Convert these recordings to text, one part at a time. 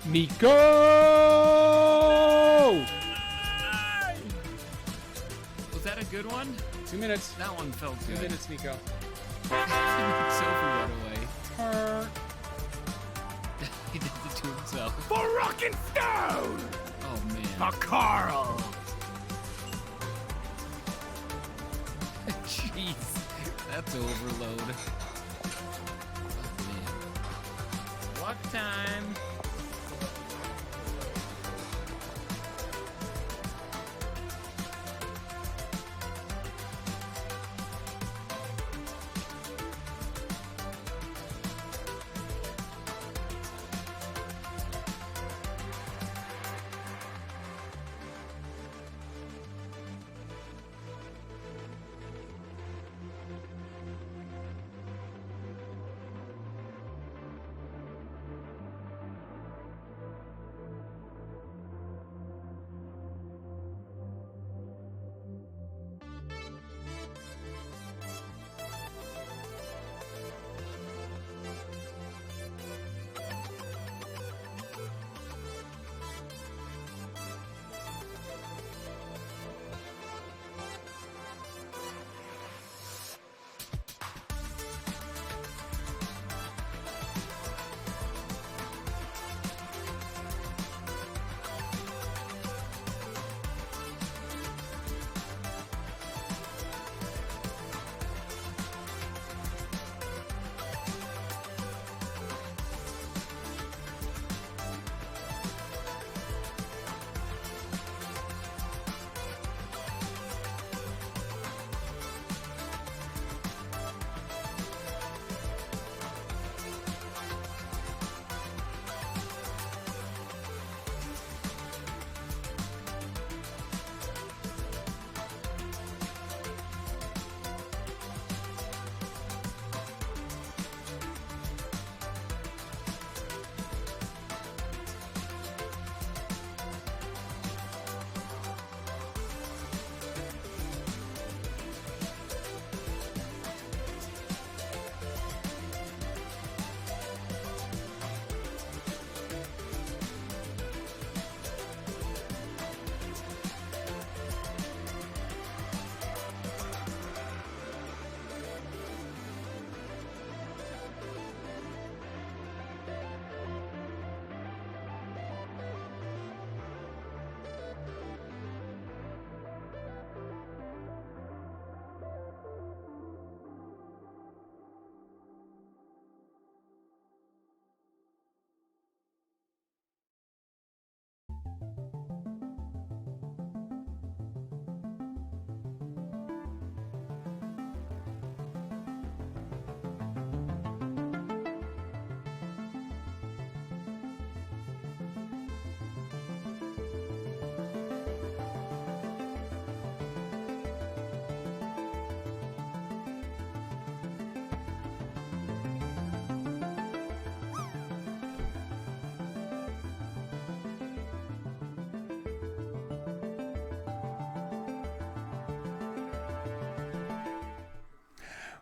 Nico! Was that a good one? 2 minutes. That one felt 2 good. minutes, Nico. Sophie went away. Her. He did it to himself. For Rockin' Stone! Oh, man. For Carl! Jeez. That's overload. Oh, man. What time?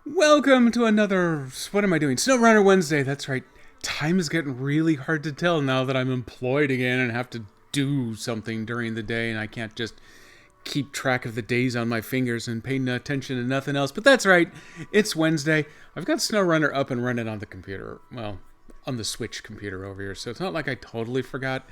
Welcome to another, what am I doing? SnowRunner Wednesday, that's right. Time is getting really hard to tell now that I'm employed again and have to do something during the day and I can't just keep track of the days on my fingers and pay no attention to nothing else. But that's right, it's Wednesday. I've got SnowRunner up and running on the computer. Well, on the Switch computer over here, so it's not like I totally forgot.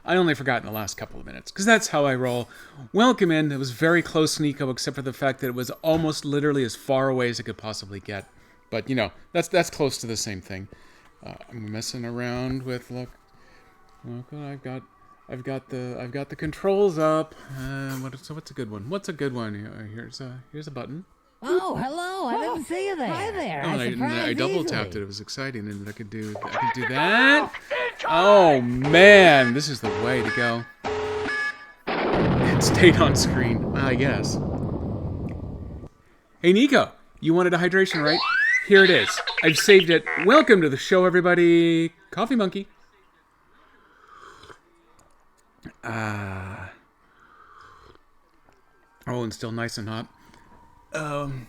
I only forgot in the last couple of minutes, because that's how I roll. Welcome in. It was very close, Nico, except for the fact that it was almost literally as far away as it could possibly get. But, you know, that's close to the same thing. I'm messing around with, look, I've got the controls up. What's a good one? What's a good one? Here's a button. Oh, hello! I didn't see you there. Hi there. I double tapped it. It was exciting, and I could do that. Oh man, this is the way to go. It stayed on screen, I guess. Hey Nico, you wanted a hydration, right? Here it is. I've saved it. Welcome to the show, everybody. Coffee Monkey. Oh, and still nice and hot.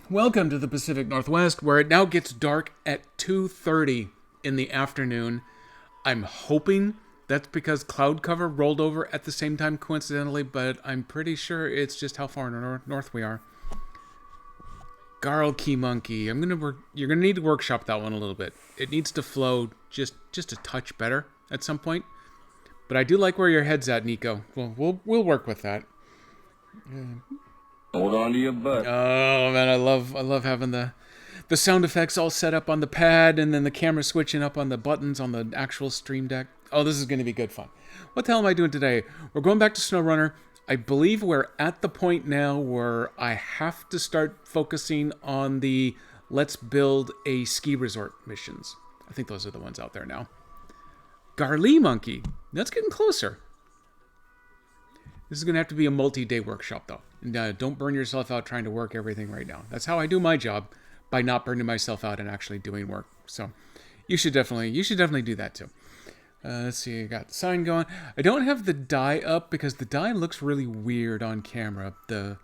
Welcome to the Pacific Northwest, where it now gets dark at 2:30 in the afternoon. I'm hoping That's because cloud cover rolled over at the same time coincidentally, but I'm pretty sure it's just how far north we are. Garl Key Monkey. You're gonna need to workshop that one a little bit. It needs to flow just a touch better at some point. But I do like where your head's at, Nico. We'll work with that. Hold on to your butt. Oh man, I love having the sound effects all set up on the pad and then the camera switching up on the buttons on the actual Stream Deck. Oh, this is going to be good fun. What the hell am I doing today? We're going back to SnowRunner. I believe we're at the point now where I have to start focusing on the let's build a ski resort missions. I think those are the ones out there now. Garlee Monkey. That's getting closer. This is going to have to be a multi-day workshop, though. And don't burn yourself out trying to work everything right now. That's how I do my job, by not burning myself out and actually doing work. So you should definitely do that too. Let's see, I got the sign going. I don't have the die up because the die looks really weird on camera. The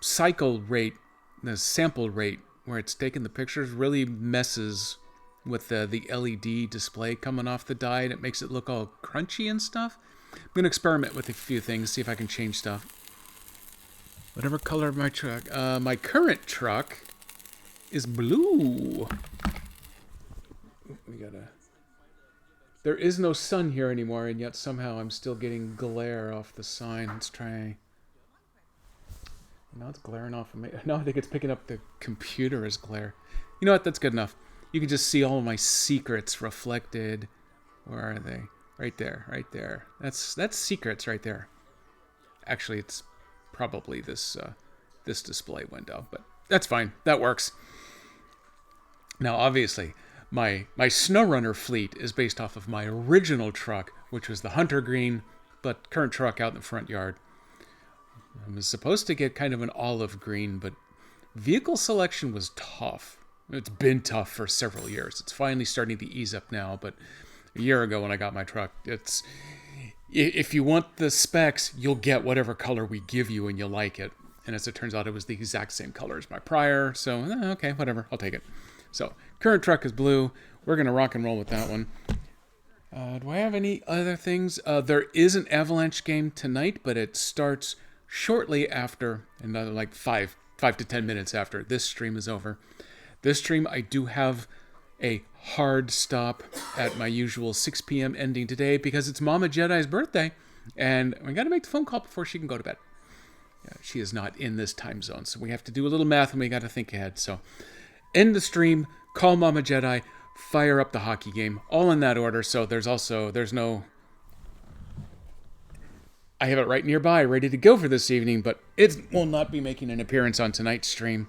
cycle rate, the sample rate where it's taking the pictures really messes with the LED display coming off the die, and it makes it look all crunchy and stuff. I'm going to experiment with a few things, see if I can change stuff. Whatever color of my truck. My current truck is blue. There is no sun here anymore, and yet somehow I'm still getting glare off the sign. Let's try. Now it's glaring off of me. No, I think it's picking up the computer as glare. You know what? That's good enough. You can just see all of my secrets reflected. Where are they? Right there, right there. That's secrets right there. Actually, it's probably this display window, but that's fine. That works. Now, obviously, my SnowRunner fleet is based off of my original truck, which was the Hunter Green, but current truck out in the front yard. I was supposed to get kind of an olive green, but vehicle selection was tough. It's been tough for several years. It's finally starting to ease up now, but a year ago when I got my truck, it's... If you want the specs, you'll get whatever color we give you and you'll like it. And as it turns out, it was the exact same color as my prior, so okay, whatever, I'll take it. So, current truck is blue. We're going to rock and roll with that one. Do I have any other things? There is an Avalanche game tonight, but it starts shortly after, another like 5 to 10 minutes after this stream is over. This stream, I do have a hard stop at my usual 6 p.m. ending today because it's Mama Jedi's birthday, and we got to make the phone call before she can go to bed. She is not in this time zone, so we have to do a little math and we got to think ahead. So, end the stream, call Mama Jedi, fire up the hockey game, all in that order. So there's no... I have it right nearby, ready to go for this evening, but it will not be making an appearance on tonight's stream.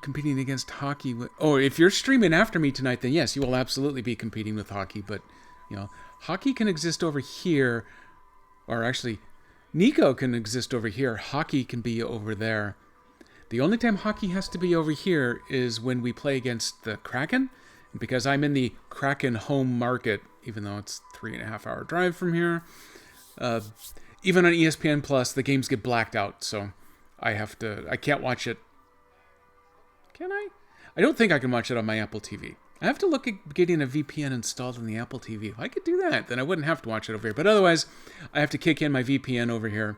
Competing against hockey. Oh, if you're streaming after me tonight, then yes, you will absolutely be competing with hockey. But, hockey can exist over here. Or actually, Nico can exist over here. Hockey can be over there. The only time hockey has to be over here is when we play against the Kraken. And because I'm in the Kraken home market, even though it's 3.5 hour drive from here, even on ESPN Plus, the games get blacked out. So I can't watch it. Can I? I don't think I can watch it on my Apple TV. I have to look at getting a VPN installed on the Apple TV. If I could do that, then I wouldn't have to watch it over here. But otherwise, I have to kick in my VPN over here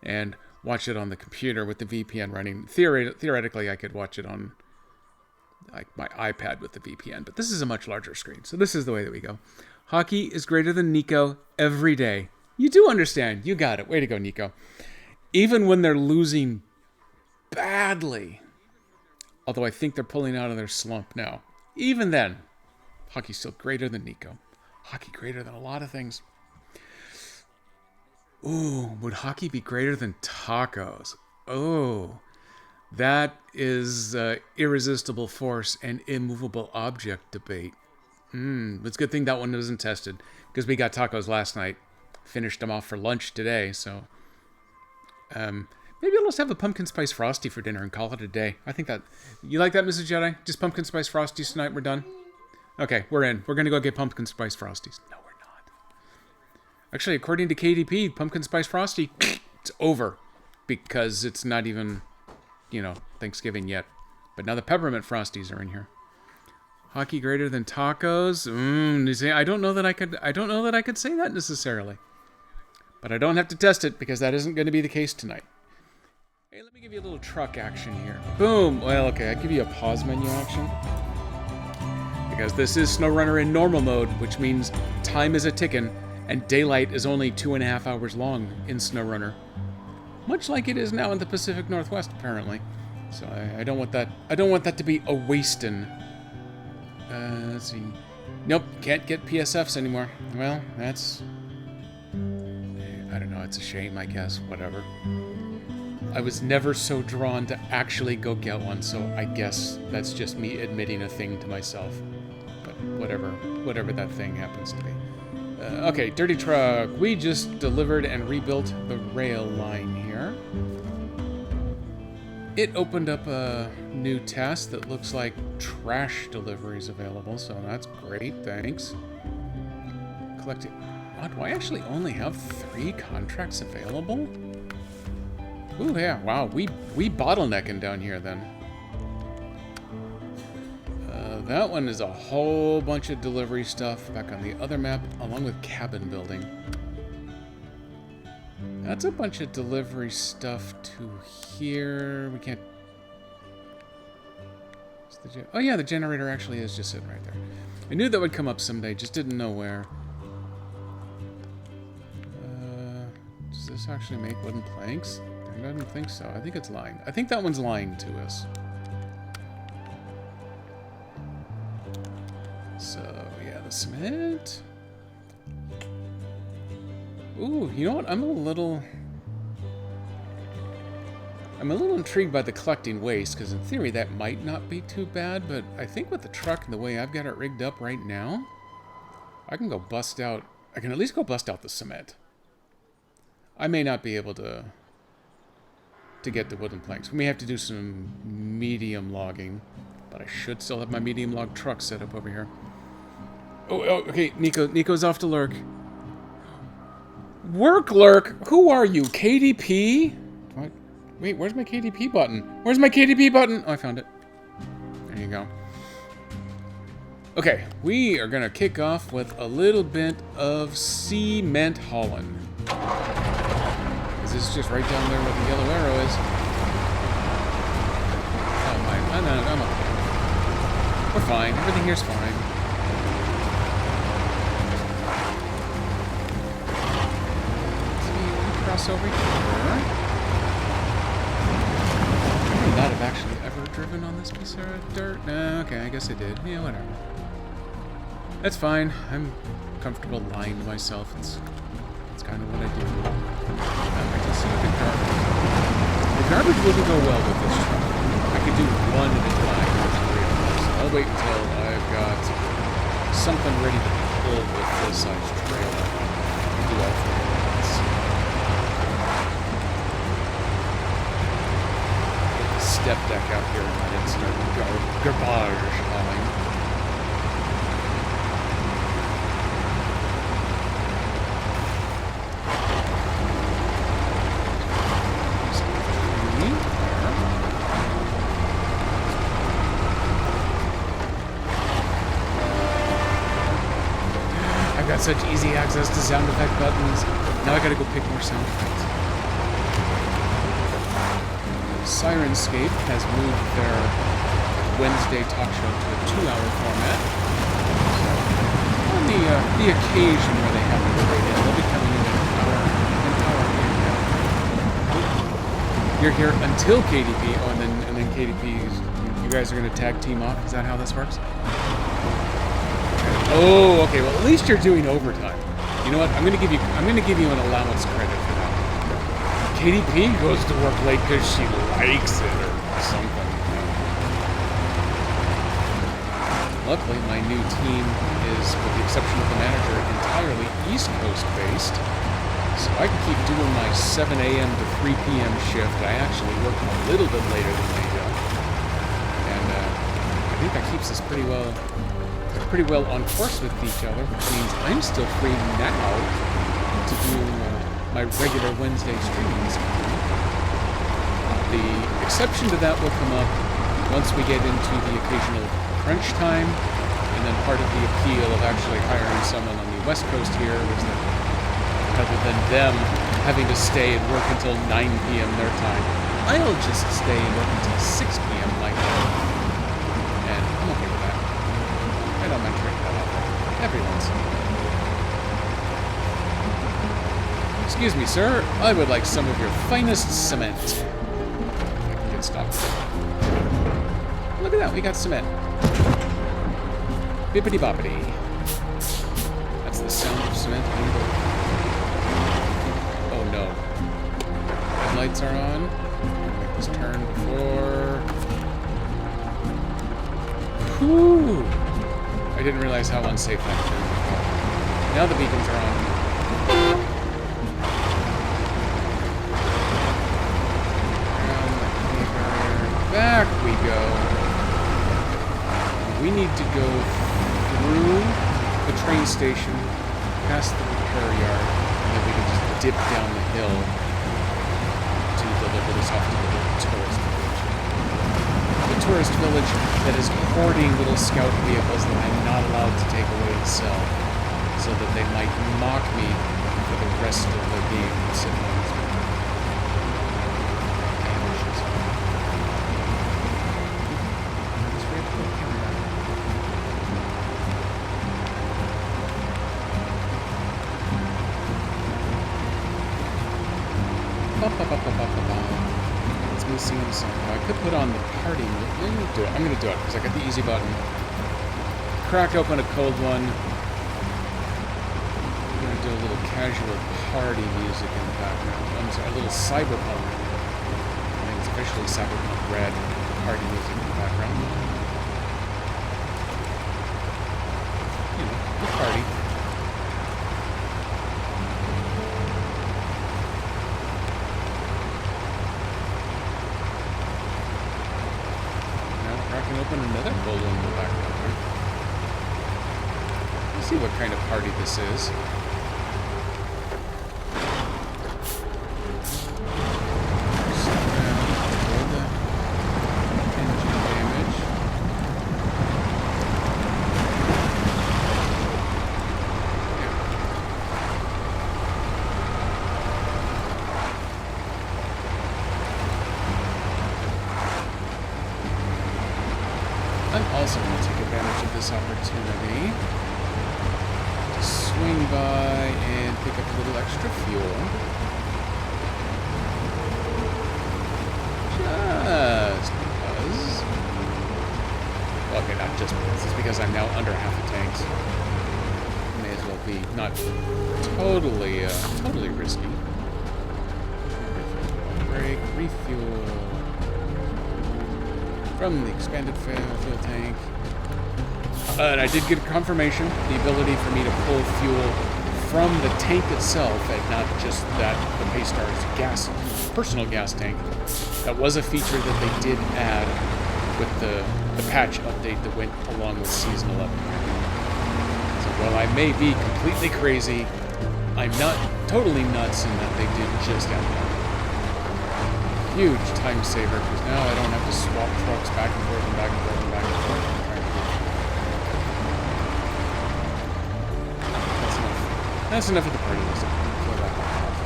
and watch it on the computer with the VPN running. Theoretically, I could watch it on like my iPad with the VPN. But this is a much larger screen. So this is the way that we go. Hockey is greater than Nico every day. You do understand. You got it. Way to go, Nico. Even when they're losing badly... Although I think they're pulling out of their slump now. Even then, hockey's still greater than Nico. Hockey greater than a lot of things. Ooh, would hockey be greater than tacos? Oh, that is irresistible force and immovable object debate. It's a good thing that one wasn't tested, because we got tacos last night. Finished them off for lunch today, so... Maybe I'll just have a pumpkin spice frosty for dinner and call it a day. I think that... You like that, Mrs. Jedi? Just pumpkin spice frosties tonight? We're done? Okay, we're in. We're going to go get pumpkin spice frosties. No, we're not. Actually, according to KDP, pumpkin spice frosty, it's over. Because it's not even, Thanksgiving yet. But now the peppermint frosties are in here. Hockey greater than tacos? You see, I don't know that I could say that necessarily. But I don't have to test it because that isn't going to be the case tonight. Hey, let me give you a little truck action here. Boom! Well, okay, I'll give you a pause menu action. Because this is SnowRunner in normal mode, which means time is a-tickin', and daylight is only 2.5 hours long in SnowRunner. Much like it is now in the Pacific Northwest, apparently. So I don't want that to be a wastin'. Let's see. Nope, can't get PSFs anymore. Well, that's... I don't know, it's a shame, I guess. Whatever. I was never so drawn to actually go get one, so I guess that's just me admitting a thing to myself. But whatever that thing happens to be. Okay, Dirty Truck. We just delivered and rebuilt the rail line here. It opened up a new task that looks like trash deliveries available, so that's great, thanks. Collecting... Do I actually only have 3 contracts available? Ooh, yeah, wow, we bottlenecking down here then. That one is a whole bunch of delivery stuff back on the other map, along with cabin building. That's a bunch of delivery stuff to here. We can't... Oh yeah, the generator actually is just sitting right there. I knew that would come up someday, just didn't know where. Does this actually make wooden planks? I don't think so. I think it's lying. I think that one's lying to us. So, yeah, the cement. Ooh, you know what? I'm a little intrigued by the collecting waste, because in theory that might not be too bad, but I think with the truck and the way I've got it rigged up right now, I can at least go bust out the cement. I may not be able to get the wooden planks. We may have to do some medium logging, but I should still have my medium log truck set up over here. Oh, okay, Nico's off to lurk. Work lurk? Who are you, KDP? Wait, where's my KDP button? Where's my KDP button? Oh, I found it. There you go. Okay, we are gonna kick off with a little bit of cement hauling. This is just right down there where the yellow arrow is. Oh, I'm okay. We're fine. Everything here's fine. Cross over here. I may not have actually ever driven on this piece of dirt. No, okay, I guess I did. Yeah, whatever. That's fine. I'm comfortable lying to myself. It's kind of what I do. I can see the garbage. The garbage wouldn't go well with this truck. I could do one at a time. So I'll wait until I've got something ready to pull with this size trailer. I'll do all 3 at once. Put the step deck out here and then start garbage hauling. Such easy access to sound effect buttons. Now I gotta go pick more sound effects. Sirenscape has moved their Wednesday talk show to a 2-hour format. On the occasion where they have the radio, they'll be coming in an hour in. You're here until KDP. Oh, and then KDP. You guys are gonna tag team off. Is that how this works? Oh, okay. Well, at least you're doing overtime. You know what? I'm gonna give you an allowance credit for that. KDP goes to work late because she likes it or something. Luckily, my new team is, with the exception of the manager, entirely East Coast based, so I can keep doing my 7 a.m. to 3 p.m. shift. I actually work a little bit later than they do, and I think that keeps us pretty well on course with each other, which means I'm still free now to do my regular Wednesday streamings. The exception to that will come up once we get into the occasional crunch time, and then part of the appeal of actually hiring someone on the West Coast here was that rather than them having to stay and work until 9 p.m. their time, I'll just stay and work until 6 p.m. my time. And I'm okay with that. I don't mind trading that off every once in a while. Excuse me, sir. I would like some of your finest cement. I can get stopped. Look at that, we got cement. Bippity boppity. That's the sound of cement. Oh no. Headlights are on. Make this turn before. Whew. I didn't realize how unsafe that turn was. Now the beacons are on. Back we go. We need to go through the train station, past the repair yard, and then we can just dip down the hill to deliver this off to the little tourist village. The tourist village that is hoarding little scout vehicles that I'm not allowed to take away and sell, so that they might mock me for the rest of the game. It's me singing a song. I could put on the party music. I'm gonna do it. I'm gonna do it because I got the easy button. Crack open a cold one. I'm gonna do a little casual party music in the background. I'm sorry, a little cyberpunk. I think it's officially cyberpunk red party music in the background. You know, the party. Open another cold one in the background here. Let's see what kind of party this is. Engine damage. I'm also going to take advantage of this opportunity to swing by and pick up a little extra fuel. Just because. Okay, not just because. It's because I'm now under half a tank, so may as well be not totally risky. Break, refuel. From the expanded fuel tank. And I did get confirmation, the ability for me to pull fuel from the tank itself and not just that the Paystar's personal gas tank. That was a feature that they did add with the patch update that went along with Season 11. So while I may be completely crazy, I'm not totally nuts in that they did just add that. Huge time saver, because now I don't have to swap trucks back and forth and back and forth and back and forth. That's enough. That's enough of the party list. Throw that back off.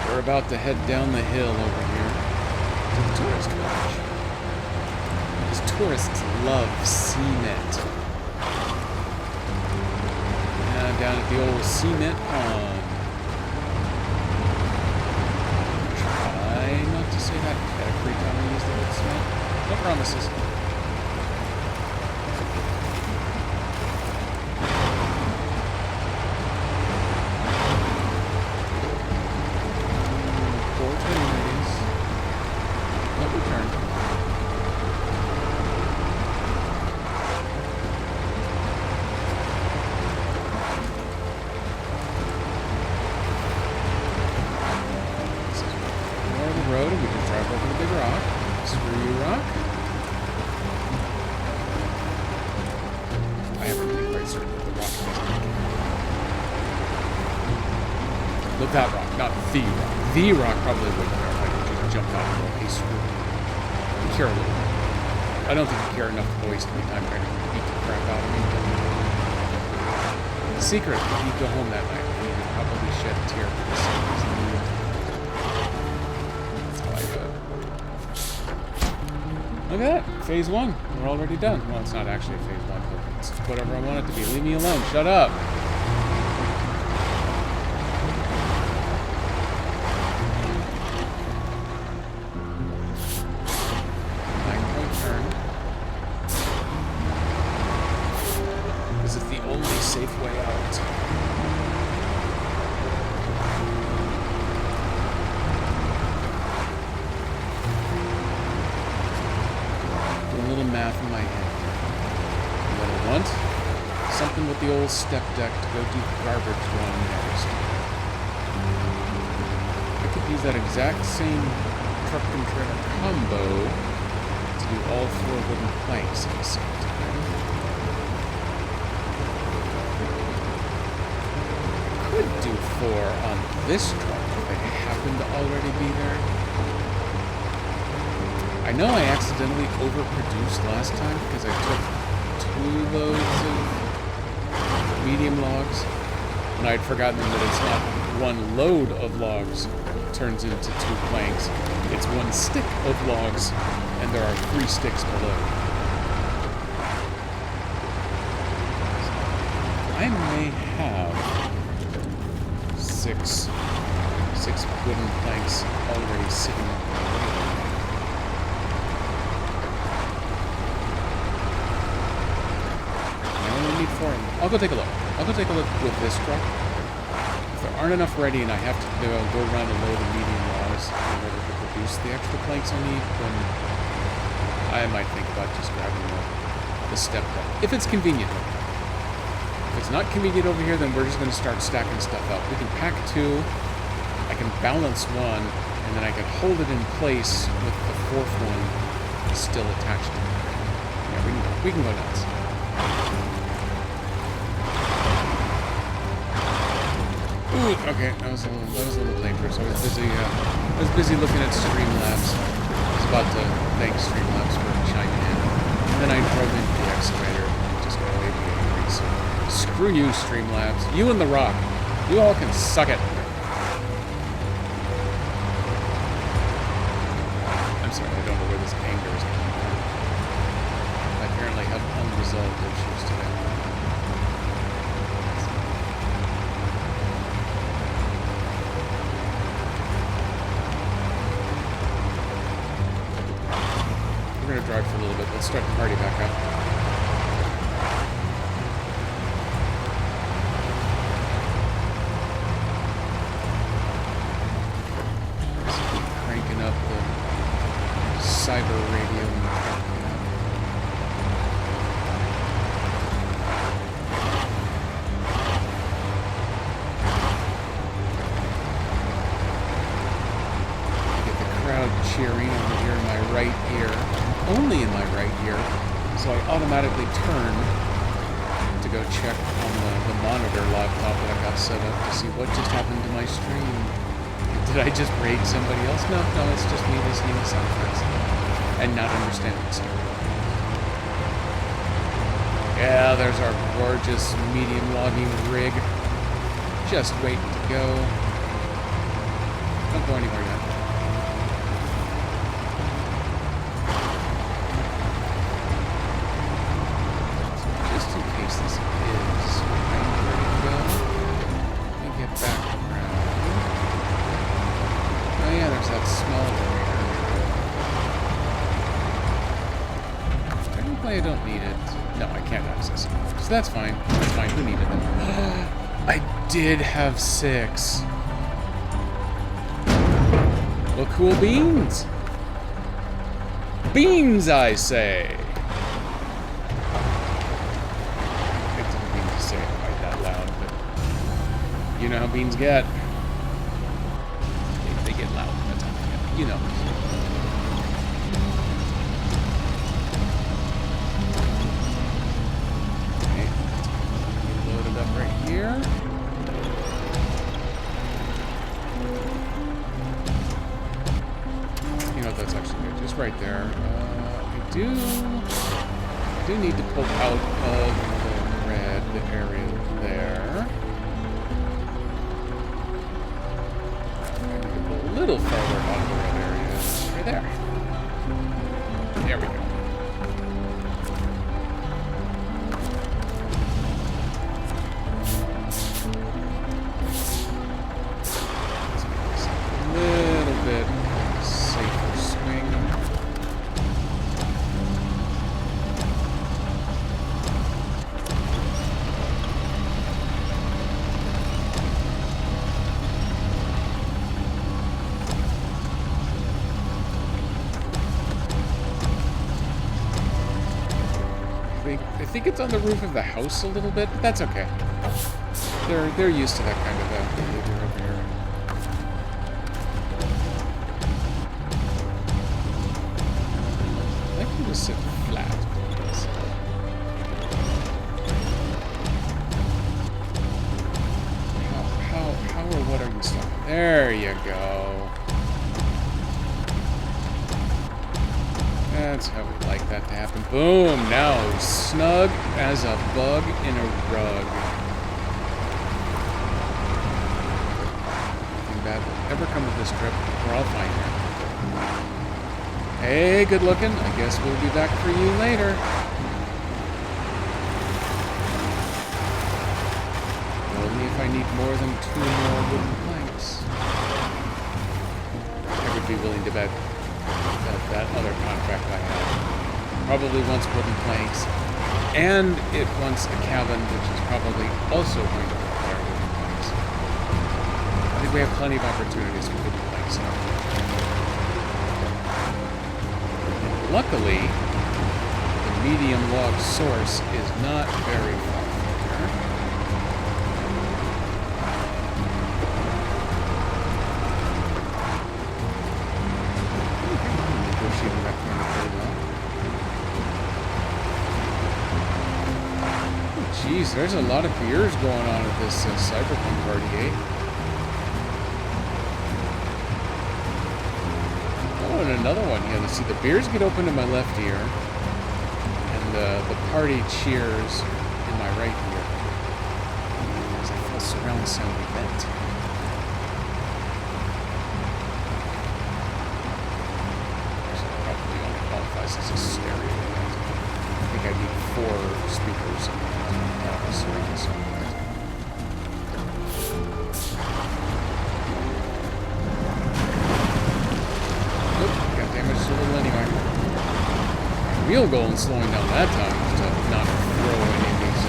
We're about to head down the hill over here to the tourist village. Because tourists love cement. Down at the old cement pond. Try not to say that every time I use the word cement. No promises. Road, and we can drive over the big rock. Screw you, rock. I have to be quite certain that the rock is Look, that rock, not the rock. The rock probably would verify. jump out and go, hey, screw you. You care a little bit. I don't think you care enough to waste any time trying to beat the crap out of me. The secret, if you go home that night, you would probably shed a tear for the same reason you would. That's how I do it. Look at that. Phase 1. We're already done. Well, it's not actually phase 1, but it's whatever I want it to be. Leave me alone. Shut up. 9-point turn. This is the only safe way out. Math in my head. What I want? Something with the old step deck to go do garbage one next. I could use that exact same truck and trailer combo to do all 4 wooden planks at the same time. I could do 4 on this truck if they happen to already be there. I know I accidentally overproduced last time because I took 2 loads of medium logs, and I'd forgotten that it's not 1 load of logs turns into 2 planks. It's 1 stick of logs, and there are 3 sticks below. I may have 6 wooden planks already sitting on the way. I'll go take a look. I'll go take a look with this truck. If there aren't enough ready and I have to go around a load of medium logs in order to produce the extra planks I need, then I might think about just grabbing the step deck. If it's convenient. If it's not convenient over here, then we're just going to start stacking stuff up. We can pack 2. I can balance 1, and then I can hold it in place with the 4th one still attached to it. Yeah, we can go nuts. Ooh, okay, that was a little dangerous. I was busy looking at Streamlabs. I was about to thank Streamlabs for chiming in. And then I drove into the excavator and just got way too angry. So screw you, Streamlabs. You and The Rock. You all can suck it. I'm sorry, I don't know where this anger is coming from. I apparently have unresolved issues today. We're going to drive for a little bit. Let's start the party back up. Let's keep cranking up the cyber radio in the truck. Get the crowd cheering over here in my right ear. Only in my right ear, so I automatically turn to go check on the monitor laptop that I got set up to see what just happened to my stream. Did I just raid somebody else? No, it's just me listening to sound effects and not understanding the story. Yeah, there's our gorgeous medium logging rig. Just waiting to go. Don't go anywhere yet. I don't need it. No, I can't access it. So that's fine. That's fine. Who needed it? I did have 6. Well, cool beans. Beans, I say. I didn't mean to say it quite that loud, but you know how beans get. They get loud. That's how they get. You know. Here. do need to pull out of the red area there. I need to pull a little farther out of the red area. Right there. There we go. Let's make this a little bit safer swing. I think it's on the roof of the house a little bit, but that's okay. They're used to that kind of behavior over here. I like you to sit flat, please. How or what are you stopping? There you go. That's how we like that to happen. Boom! Now snug as a bug in a rug. Nothing bad will ever come of this trip. We're all fine here. Hey, good looking. I guess we'll be back for you later. Only if I need more than 2 more wooden planks. I would be willing to bet that other contract I had probably wants wooden planks, and it wants a cabin, which is probably also going to require wooden planks. I think we have plenty of opportunities for wooden planks now. Luckily, the medium log source is not very far from here. Negotiating that corner pretty well. Oh, geez, there's a lot of beers going on at this Cyberpunk party, eh? Oh, and another one. Yeah, let's see. The beers get open in my left ear, and the party cheers in my right ear. There's a full surround sound event. Probably only qualifies as a stereo event. I think I need 4 speakers to have a surround sound event. Got damaged a little anyway. My real goal in slowing down that time was to not throw any of these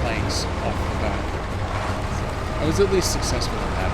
planks off the back. So I was at least successful in that.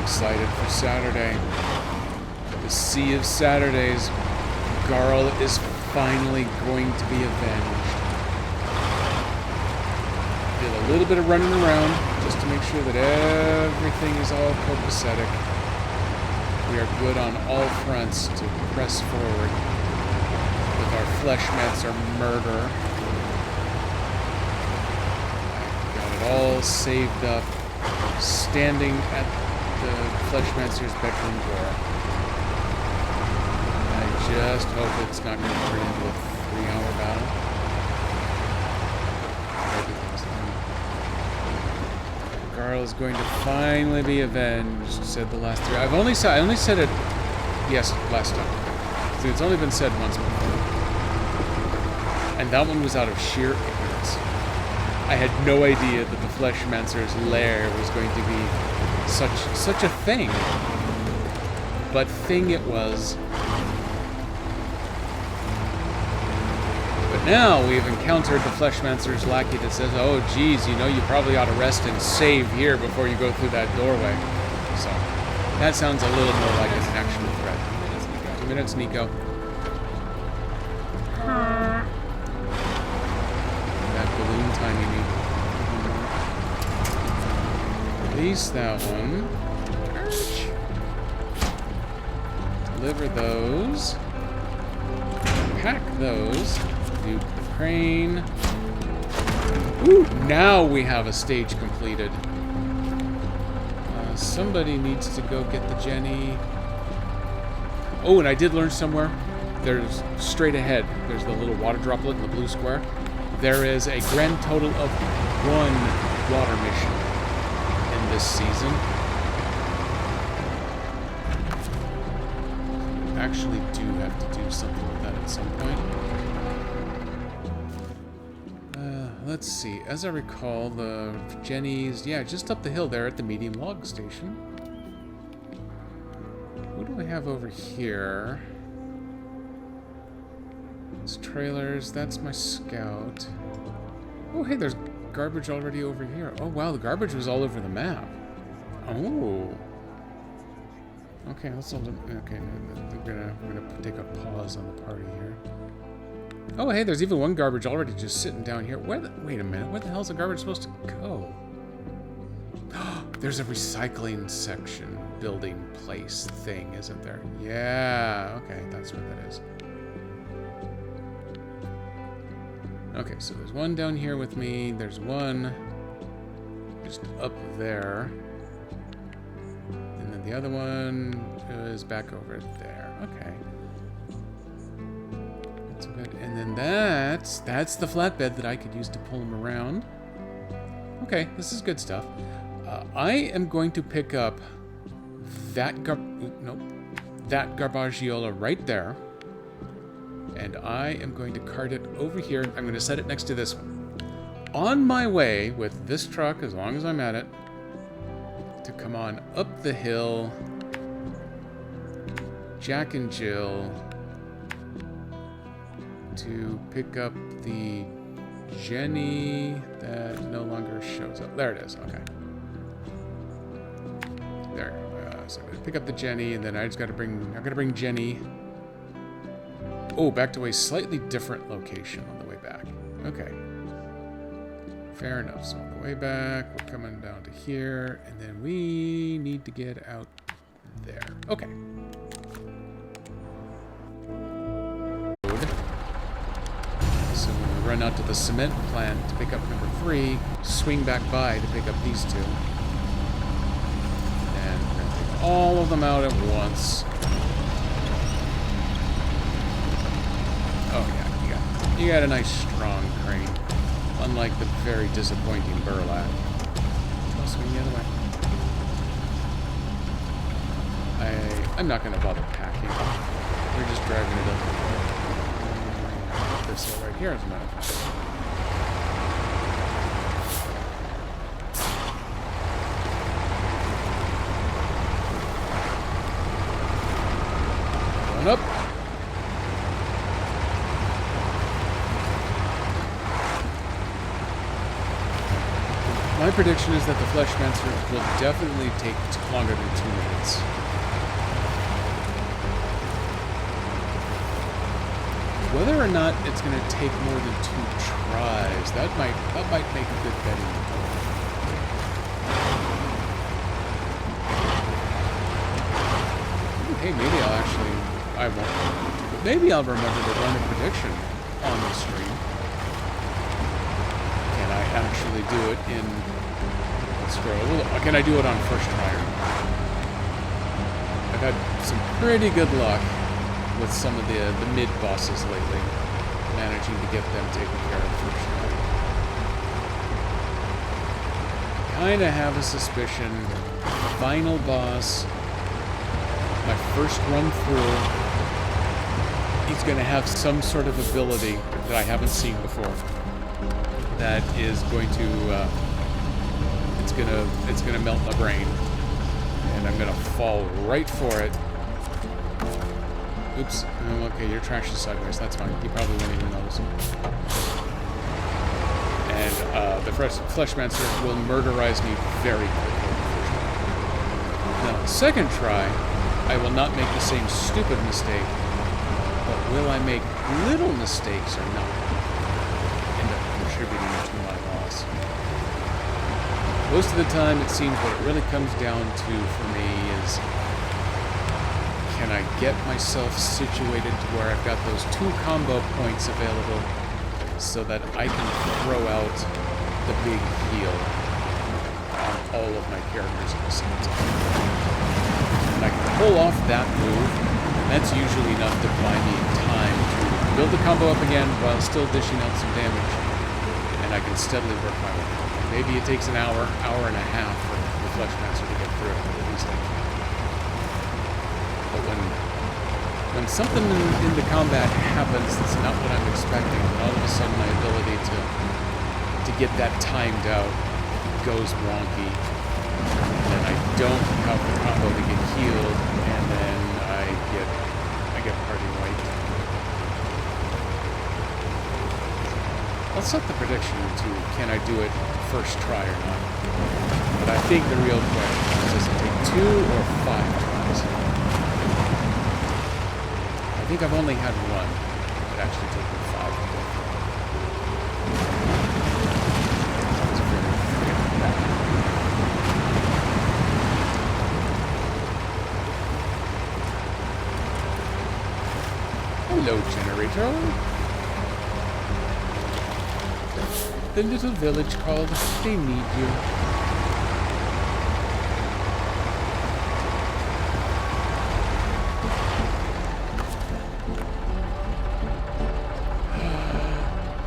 Excited for Saturday. The Sea of Saturdays. Garl is finally going to be avenged. Did a little bit of running around just to make sure that everything is all copacetic. We are good on all fronts to press forward with our Fleshmancer murder. I got it all saved up, standing at the Fleshmancer's bedroom door. I just hope it's not going to turn into a 3-hour battle. Garl is going to finally be avenged, said the last 3. I only said it last time. So it's only been said once before. And that one was out of sheer ignorance. I had no idea that the Fleshmancer's lair was going to be such a thing. But thing it was. But now we've encountered the Fleshmancer's lackey that says, oh geez, you know you probably ought to rest and save here before you go through that doorway. So that sounds a little more like it's an actual threat. 2 minutes, Nico. That balloon time you need. Release that one. Deliver those. Pack those. Do the crane. Ooh, now we have a stage completed. Somebody needs to go get the Jenny. Oh, and I did learn somewhere. There's straight ahead. There's the little water droplet in the blue square. There is a grand total of 1 water mission in this season. Actually do have to do something with that at some point. Let's see. As I recall, the Jenny's, yeah, just up the hill there at the medium log station. Who do I have over here? It's trailers. That's my scout. Oh, hey, there's garbage already over here. Oh, wow, the garbage was all over the map. Oh. Okay, let's hold it. Okay, we're gonna take a pause on the party here. Oh, hey, there's even one garbage already just sitting down here. Wait a minute, where the hell's the garbage supposed to go? There's a recycling section, building place thing, isn't there? Yeah, okay, that's what that is. Okay, so there's one down here with me. There's one just up there. And then the other one is back over there. Okay. That's good. And then that's the flatbed that I could use to pull him around. Okay, this is good stuff. I am going to pick up that that Garbagiola right there. And I am going to cart it over here. I'm going to set it next to this one. On my way with this truck, as long as I'm at it, to come on up the hill, Jack and Jill, to pick up the Jenny that no longer shows up. There it is. Okay. There. So I'm going to pick up the Jenny, and then I just got to bring... I'm going to bring Jenny... Oh, back to a slightly different location on the way back. Okay. Fair enough. So on the way back, we're coming down to here, and then we need to get out there. Okay. So when we run out to the cement plant to pick up number 3, swing back by to pick up these 2. And we're going to take all of them out at once. Oh yeah, you got a nice strong crane, unlike the very disappointing Burlap. I'll swing the other way. I'm not gonna bother packing. We're just driving it up this hill right here, as a matter of fact. Going up. My prediction is that the Fleshmancer will definitely take longer than 2 minutes. Whether or not it's going to take more than 2 tries, that might make a good betting. Hey, maybe I won't. Maybe I'll remember to run a prediction on the stream. Can I actually do it in... Can I do it on first try? I've had some pretty good luck with some of the mid-bosses lately, managing to get them taken care of first try. Kind of have a suspicion, final boss, my first run through, he's going to have some sort of ability that I haven't seen before that is going to... It's gonna melt my brain, and I'm gonna fall right for it. Oops. Okay, your trash is sideways. That's fine. You probably won't even notice. And the Fleshmancer will murderize me very quickly. Now, the second try, I will not make the same stupid mistake, but will I make little mistakes or not end up contributing to my loss? Most of the time, it seems what it really comes down to for me is, can I get myself situated to where I've got those 2 combo points available so that I can throw out the big heal on all of my characters at the same time. And I can pull off that move, and that's usually enough to buy me time to build the combo up again while still dishing out some damage, and I can steadily work my way. Maybe it takes an hour, hour and a half for the Fleshmaster to get through it, but at least I can. But when something in the combat happens that's not what I'm expecting, and all of a sudden my ability to get that timed out goes wonky, and I don't have the combo to get healed, and then I get party wiped. I'll set the prediction to can I do it first try or not. But I think the real question is, does it take 2 or 5 tries? I think I've only had one. It actually took me 5 to go through. It's very bad. Hello, generator. The little village called, they need you.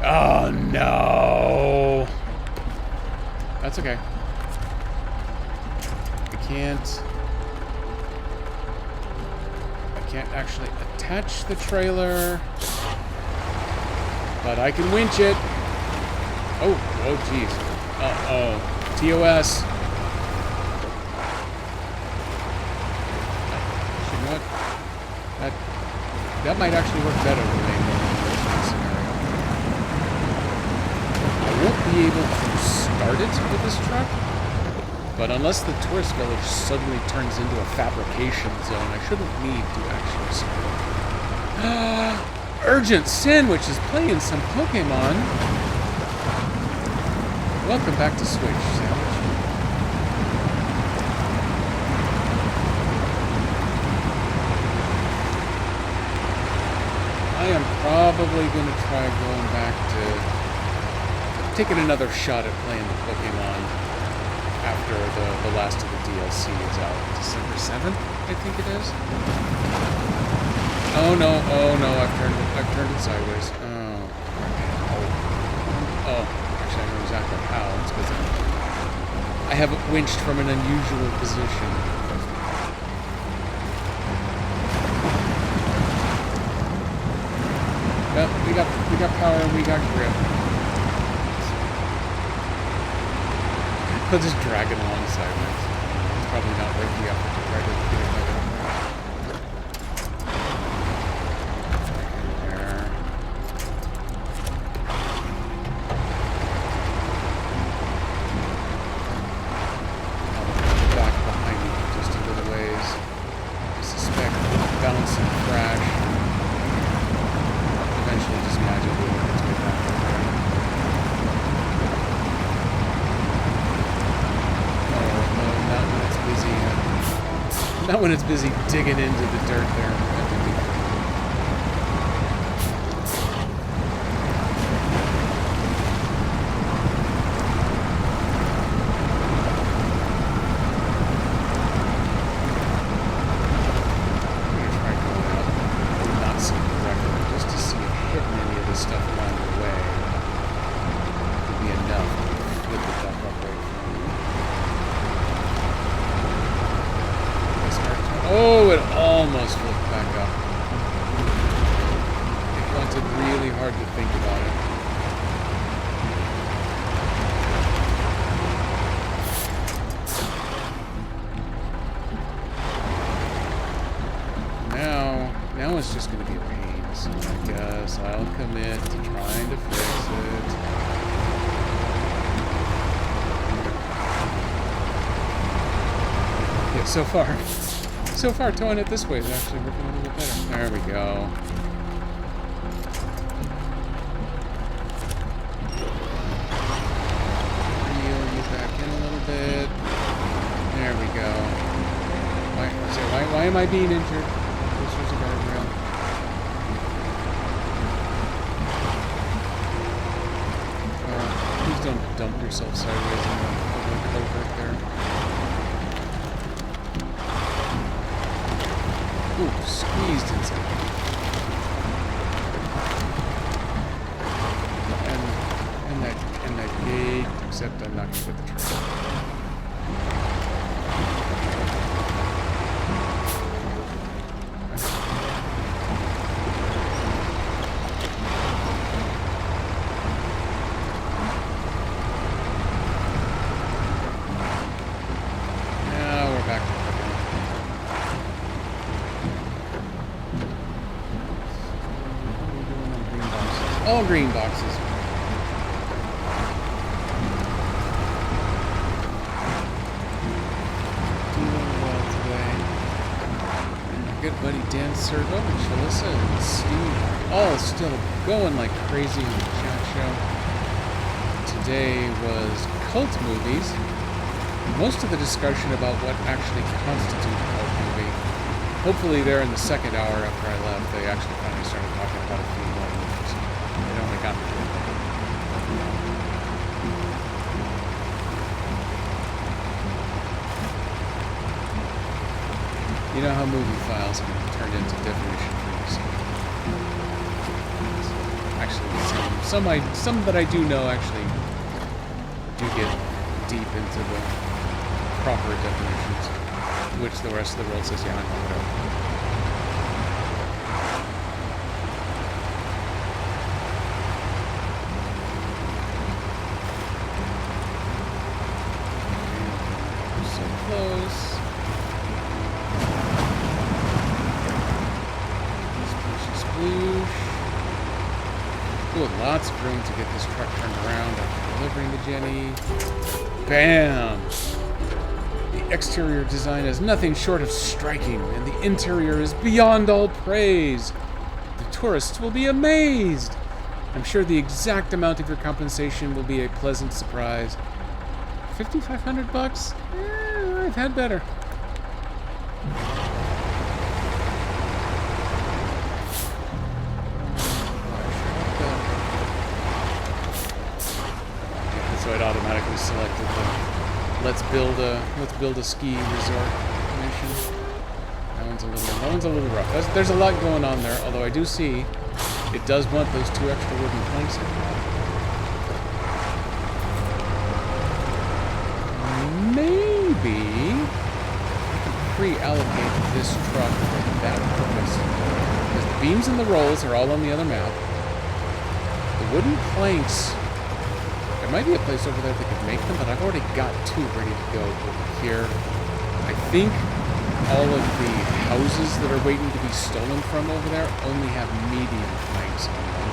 Oh no! That's okay. I can't actually attach the trailer, but I can winch it. Oh, jeez. Uh-oh. TOS. You know what? That might actually work better than a normal scenario. I won't be able to start it with this truck, but unless the tourist village suddenly turns into a fabrication zone, I shouldn't need to actually start it. Urgent Sandwich is playing some Pokemon. Welcome back to Switch, Sandwich. I am probably going to try going back to taking another shot at playing the Pokemon after the last of the DLC is out. December 7th, I think it is. Oh no, I've turned it sideways. Oh. I know exactly how. It's because I have it winched from an unusual position. Well, we got power and we got grip. I'll just drag it along sideways. It's probably not worth the effort to try to get it better. Not when it's busy digging into the dirt there. Oh, it almost flipped back up. It wanted really hard to think about it. Now it's just going to be a pain, so I guess I'll commit to trying to fix it. Yeah, so far So far, towing it this way is actually working a little bit better. There we go. Reel you back in a little bit. There we go. Why am I being injured? There's a guardrail. Please don't dump yourself sideways in the culvert there. Ooh, squeezed inside. And that gate, except I'm not gonna put the trailer. Now we're back to cooking. What are we doing on green boxes? All green boxes. Good buddy Dan Servo and Shalissa and Steve all still going like crazy in the chat show. Today was cult movies. Most of the discussion about what actually constitutes a cult movie. Hopefully there in the second hour after I left, they actually finally started talking about a few more movies. It only got me. You know how movie files can be turned into definition freaks. Actually, some that I do know actually do get deep into the proper definitions, which the rest of the world says, yeah, I know whatever. So close. Ooh, lots of room to get this truck turned around after delivering to Jenny. Bam! The exterior design is nothing short of striking, and the interior is beyond all praise. The tourists will be amazed. I'm sure the exact amount of your compensation will be a pleasant surprise. $5,500? I've had better. So it automatically selected the let's build a ski resort mission. That one's a little rough. There's a lot going on there, although I do see it does want those 2 extra wooden planks in there. Maybe I can pre-allocate this truck for that purpose. Because the beams and the rolls are all on the other map. The wooden planks, there might be a place over there that could make them, but I've already got 2 ready to go over here. I think all of the houses that are waiting to be stolen from over there only have medium planks on them.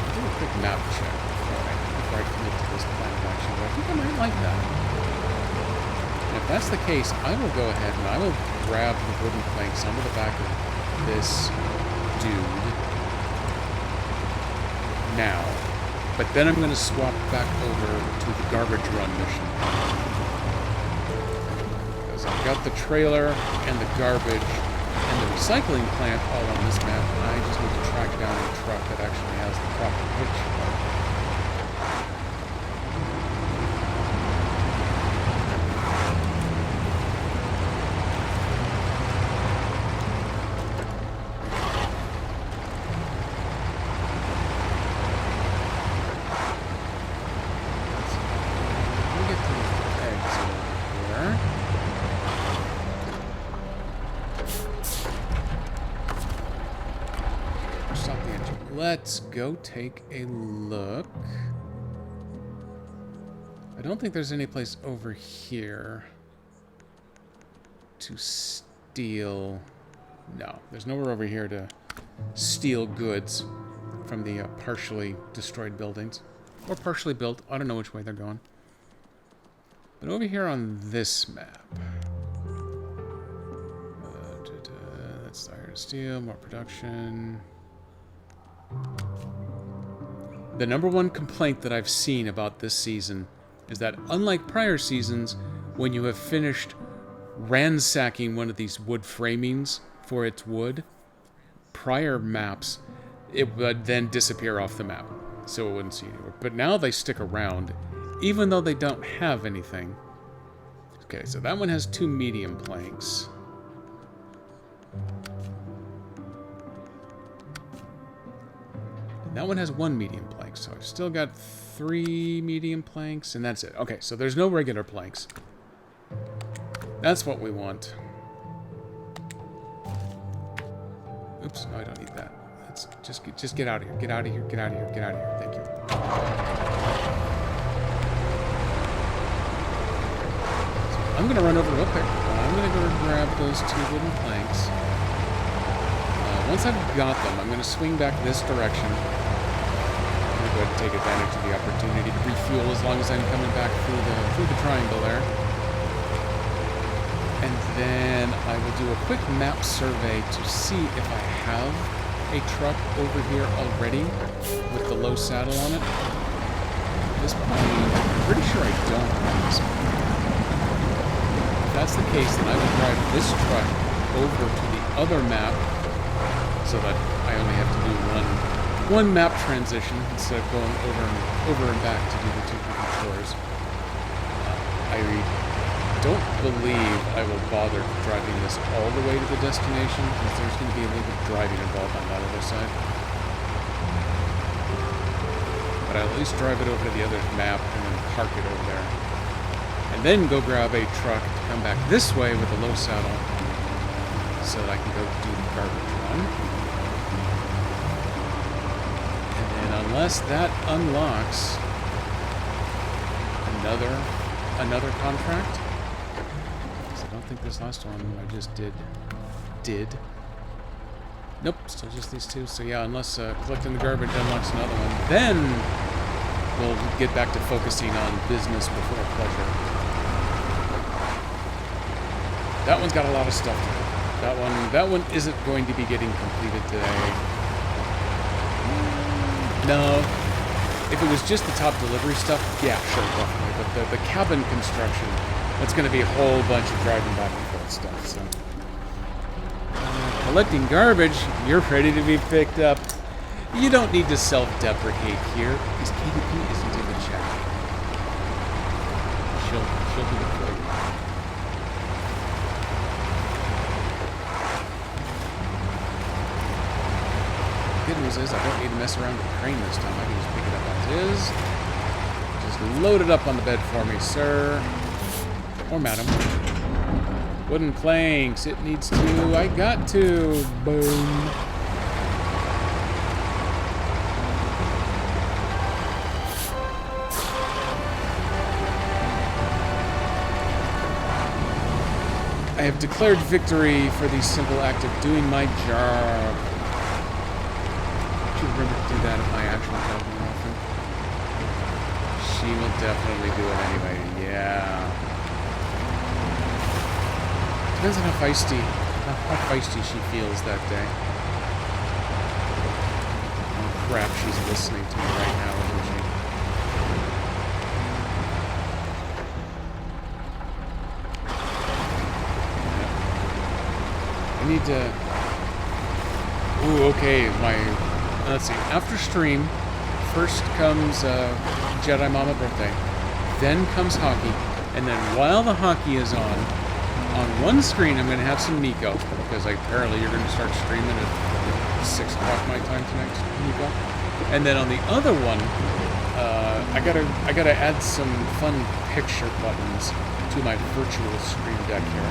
I'll do a quick map check before I commit to this plan of action, but I think I might like that. And if that's the case, I will go ahead and I will grab the wooden planks onto the back of this dude now. But then I'm going to swap back over to the garbage run mission. Because I've got the trailer and the garbage and the recycling plant all on this map. I just need to track down a truck that actually has the proper hitch. Let's go take a look. I don't think there's any place over here to steal. No, there's nowhere over here to steal goods from the partially destroyed buildings. Or partially built. I don't know which way they're going. But over here on this map, that's iron steel, more production. The number one complaint that I've seen about this season is that unlike prior seasons, when you have finished ransacking one of these wood framings for its wood, prior maps, it would then disappear off the map, so it wouldn't see anywhere. But now they stick around, even though they don't have anything. Okay, so that one has 2 medium planks. And that one has 1 medium plank, so I've still got 3 medium planks, and that's it. Okay, so there's no regular planks. That's what we want. Oops, no, I don't need that. Let's just get out of here. Get out of here. Get out of here. Get out of here. Thank you. So I'm gonna run over real quick. I'm gonna go grab those 2 wooden planks. Once I've got them, I'm gonna swing back this direction. I'm gonna go ahead and take advantage of the opportunity to refuel as long as I'm coming back through the triangle there. And then I will do a quick map survey to see if I have a truck over here already with the low saddle on it. At this point, I'm pretty sure I don't have this one. If that's the case, then I will drive this truck over to the other map so that I only have to do one map transition instead of going over and back to do the 2 different chores. I don't believe I will bother driving this all the way to the destination, because there's going to be a little bit of driving involved on that other side. But I'll at least drive it over to the other map and then park it over there. And then go grab a truck to come back this way with a low saddle so that I can go do the garbage run. And then unless that unlocks another contract, I don't think this last one I just did. Nope, still just these 2. So yeah, unless collecting the garbage unlocks another one, then we'll get back to focusing on business before pleasure. That one's got a lot of stuff to do. That one isn't going to be getting completed today. No. If it was just the top delivery stuff, yeah, sure, definitely. But the cabin construction, that's going to be a whole bunch of driving back and forth stuff, so. Collecting garbage, you're ready to be picked up. You don't need to self-deprecate here, because KDP isn't in the chat. She'll do it for you. Good news is I don't need to mess around with the crane this time. I can just pick it up as is. Just load it up on the bed for me, sir. Or madam. Wooden planks. It needs to. I got to. Boom. I have declared victory for the simple act of doing my job. I should remember to do that at my actual job more often. She will definitely do it anyway. Yeah. Depends on how feisty she feels that day. Oh crap, she's listening to me right now, isn't she? Yeah. I need to... Ooh, okay, let's see, after stream, first comes Jedi Mama birthday, then comes hockey, and then while the hockey is on one screen I'm going to have some Nico, because apparently you're going to start streaming at 6 o'clock my time tonight, Nico. And then on the other one, I gotta add some fun picture buttons to my virtual stream deck here.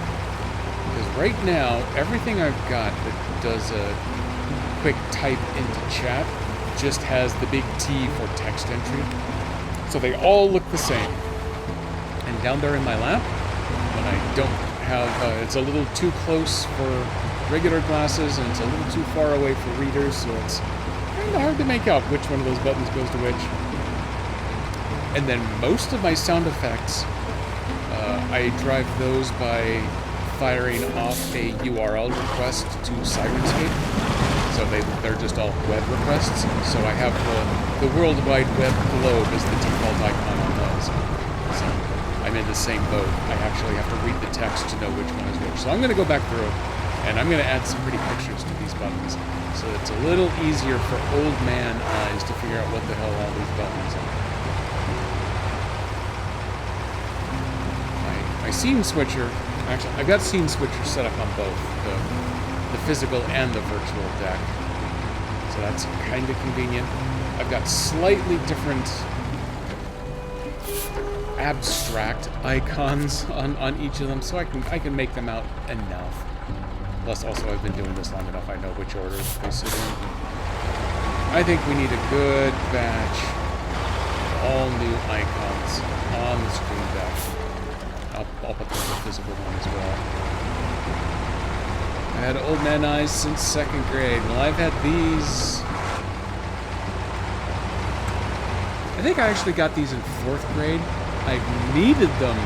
Because right now, everything I've got that does a quick type into chat just has the big T for text entry. So they all look the same. And down there in my lap, when I don't have, it's a little too close for regular glasses and it's a little too far away for readers, so it's kind of hard to make out which one of those buttons goes to which. And then most of my sound effects I drive those by firing off a URL request to Sirenscape. So they're just all web requests. So I have the World Wide Web globe as the default icon on those. So I'm in the same boat. I actually have to read the text to know which one is which. So I'm going to go back through and I'm going to add some pretty pictures to these buttons. So it's a little easier for old man eyes to figure out what the hell all these buttons are. My scene switcher, actually, I've got scene switcher set up on both, the physical and the virtual deck. So that's kind of convenient. I've got slightly different abstract icons on each of them, so I can make them out enough. Plus, also, I've been doing this long enough, I know which order they sit in. I think we need a good batch of all new icons on the screen deck. I'll put the physical one as well. I had old man eyes since 2nd grade. Well, I've had these... I think I actually got these in 4th grade. I've needed them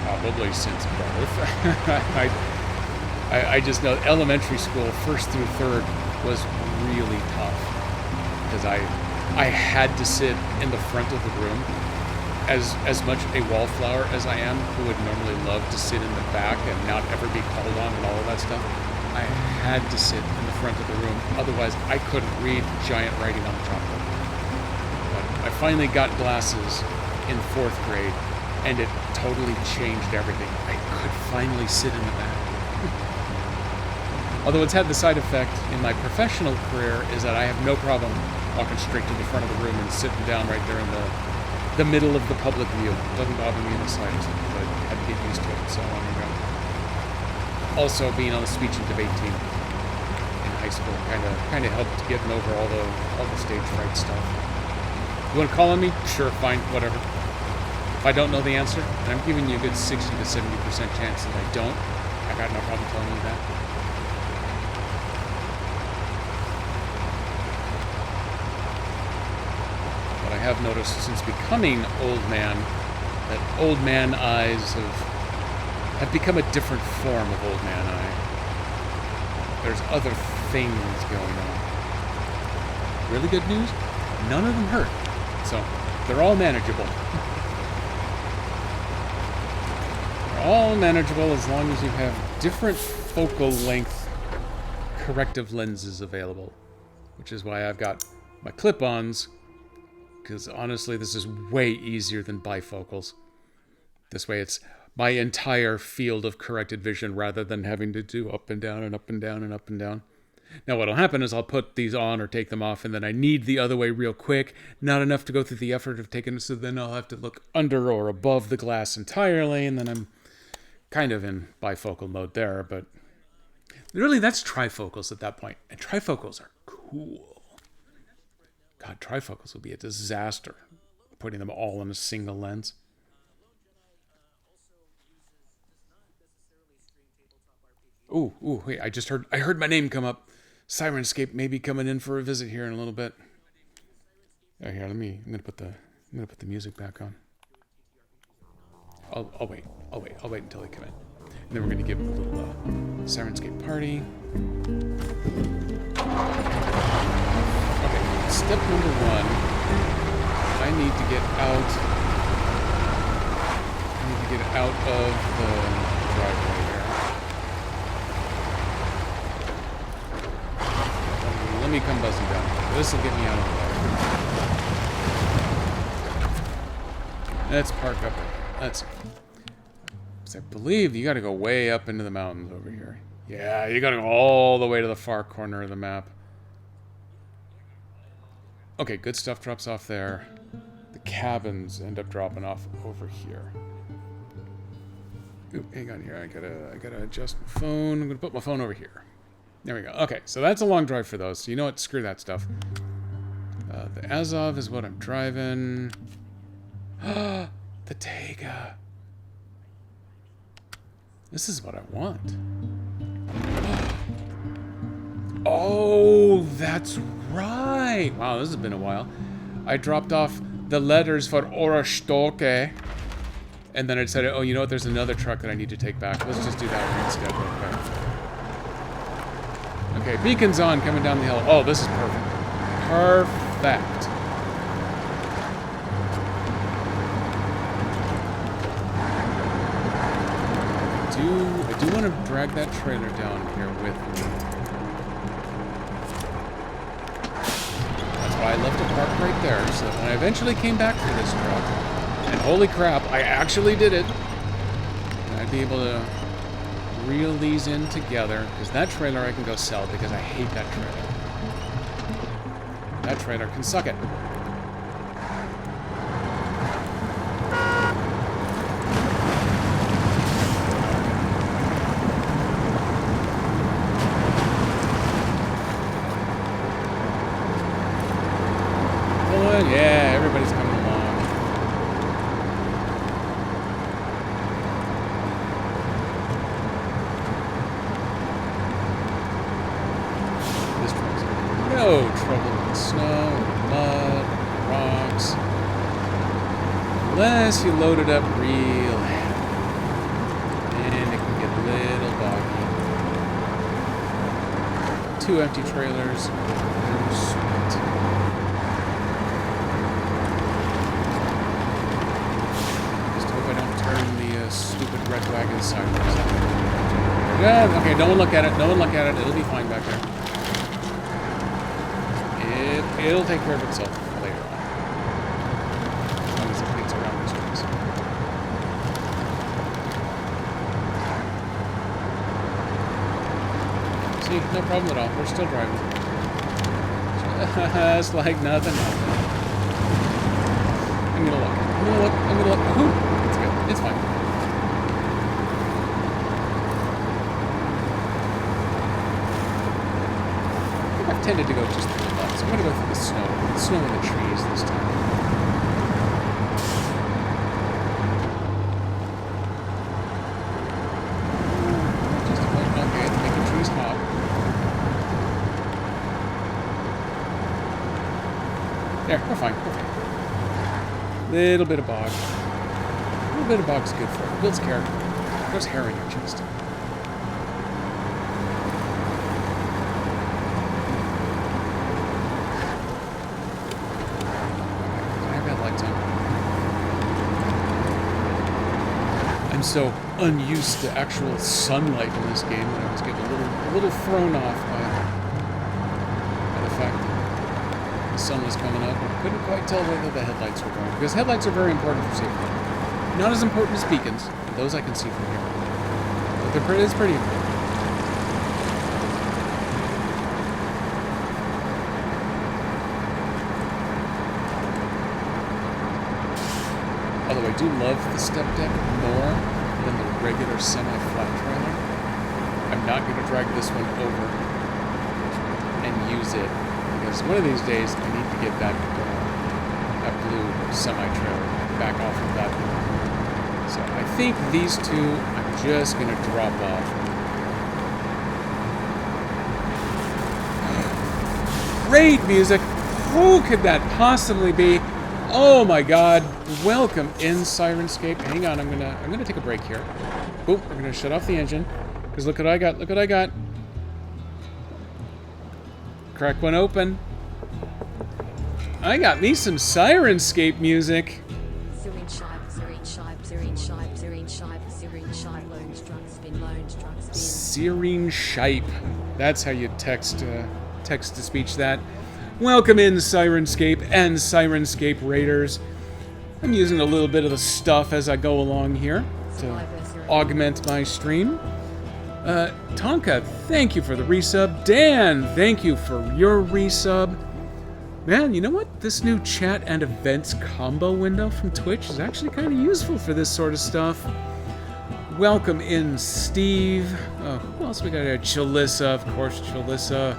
probably since birth. I just know elementary school, 1st through 3rd, was really tough. Because I had to sit in the front of the room. As much a wallflower as I am, who would normally love to sit in the back and not ever be called on and all of that stuff, I had to sit in the front of the room. Otherwise, I couldn't read giant writing on the chalkboard. But I finally got glasses in 4th grade, and it totally changed everything. I could finally sit in the back. Although it's had the side effect in my professional career is that I have no problem walking straight to the front of the room and sitting down right there in the middle of the public view. It doesn't bother me in the slightest, but I had to get used to it so long ago. Also, being on the speech and debate team in high school kind of helped getting over all the stage fright stuff. You want to call on me? Sure, fine, whatever. If I don't know the answer, and I'm giving you a good 60 to 70% chance that I don't, I got no problem telling you that. But I have noticed since becoming old man that old man eyes have become a different form of old man eye. There's other things going on. Really good news? None of them hurt. So, they're all manageable. They're all manageable as long as you have different focal length corrective lenses available. Which is why I've got my clip-ons, because honestly, this is way easier than bifocals. This way it's my entire field of corrected vision rather than having to do up and down and up and down and up and down. Now what'll happen is I'll put these on or take them off, and then I need the other way real quick. Not enough to go through the effort of taking it, so then I'll have to look under or above the glass entirely, and then I'm kind of in bifocal mode there, but really that's trifocals at that point. And trifocals are cool. God, trifocals would be a disaster, putting them all in a single lens. Ooh, wait, I heard my name come up. Sirenscape may be coming in for a visit here in a little bit. Oh, here, I'm gonna put the music back on. I'll wait until they come in. And then we're gonna give them a little Sirenscape party. Okay, step number 1. I need to get out of the driveway there. Let me come buzzing down. This will get me out of the way. Let's park up. I believe you gotta go way up into the mountains over here. Yeah, you gotta go all the way to the far corner of the map. Okay, good stuff drops off there. The cabins end up dropping off over here. Ooh, hang on here. I gotta adjust my phone. I'm gonna put my phone over here. There we go. Okay, so that's a long drive for those. So you know what? Screw that stuff. The Azov is what I'm driving. The Tega. This is what I want. Oh, that's right. Wow, this has been a while. I dropped off the letters for Orastoke. And then I decided, oh, you know what? There's another truck that I need to take back. Let's just do that one instead. Okay. Okay, beacon's on, coming down the hill. Oh, this is perfect. Perfect. I do want to drag that trailer down here with me. That's why I left it parked right there, so that when I eventually came back for this truck, and holy crap, I actually did it, I'd be able to reel these in together, because that trailer I can go sell, because I hate that trailer. That trailer can suck it. Yeah, everybody's coming along. This truck's no trouble with snow, mud, rocks. Unless you load it up real heavy. And it can get a little boggy. 2 empty trailers. No sweat. Stupid red wagon sideways. Yeah, okay, no one look at it. No one look at it. It'll be fine back there. It'll take care of itself later on. As long as it gets around these trees. See, no problem at all. We're still driving. It's like nothing happened. I'm gonna look. Ooh, it's good. It's fine. I've tended to go just through the mud, so I'm going to go through the snow in the trees this time. Just okay, making trees hop. There, we're fine. Little bit of bog. A little bit of bog's good for it. It builds character. There's hair in your chest. I'm so unused to actual sunlight in this game that I was getting a little thrown off by the fact that the sun was coming up. I couldn't quite tell whether the headlights were going, because headlights are very important for safety. Not as important as beacons. Those I can see from here, but it's pretty important. Although I do love the step deck more than the regular semi-flat trailer. I'm not going to drag this one over and use it, because one of these days I need to get that blue semi-trailer back off of that one. So I think these two I'm just going to drop off. Great music! Who could that possibly be? Oh my god. Welcome in Syrinscape. Hang on, I'm gonna take a break here. Boom, we're gonna shut off the engine. Because look what I got, look what I got. Crack one open. I got me some Syrinscape music. Serene Shipe. That's how you text to speech that. Welcome in Syrinscape and Syrinscape Raiders. I'm using a little bit of the stuff as I go along here to augment my stream. Tonka, thank you for the resub. Dan, thank you for your resub. Man, you know what? This new chat and events combo window from Twitch is actually kind of useful for this sort of stuff. Welcome in, Steve. Oh, who else we got here? Chalissa, of course, Chalissa.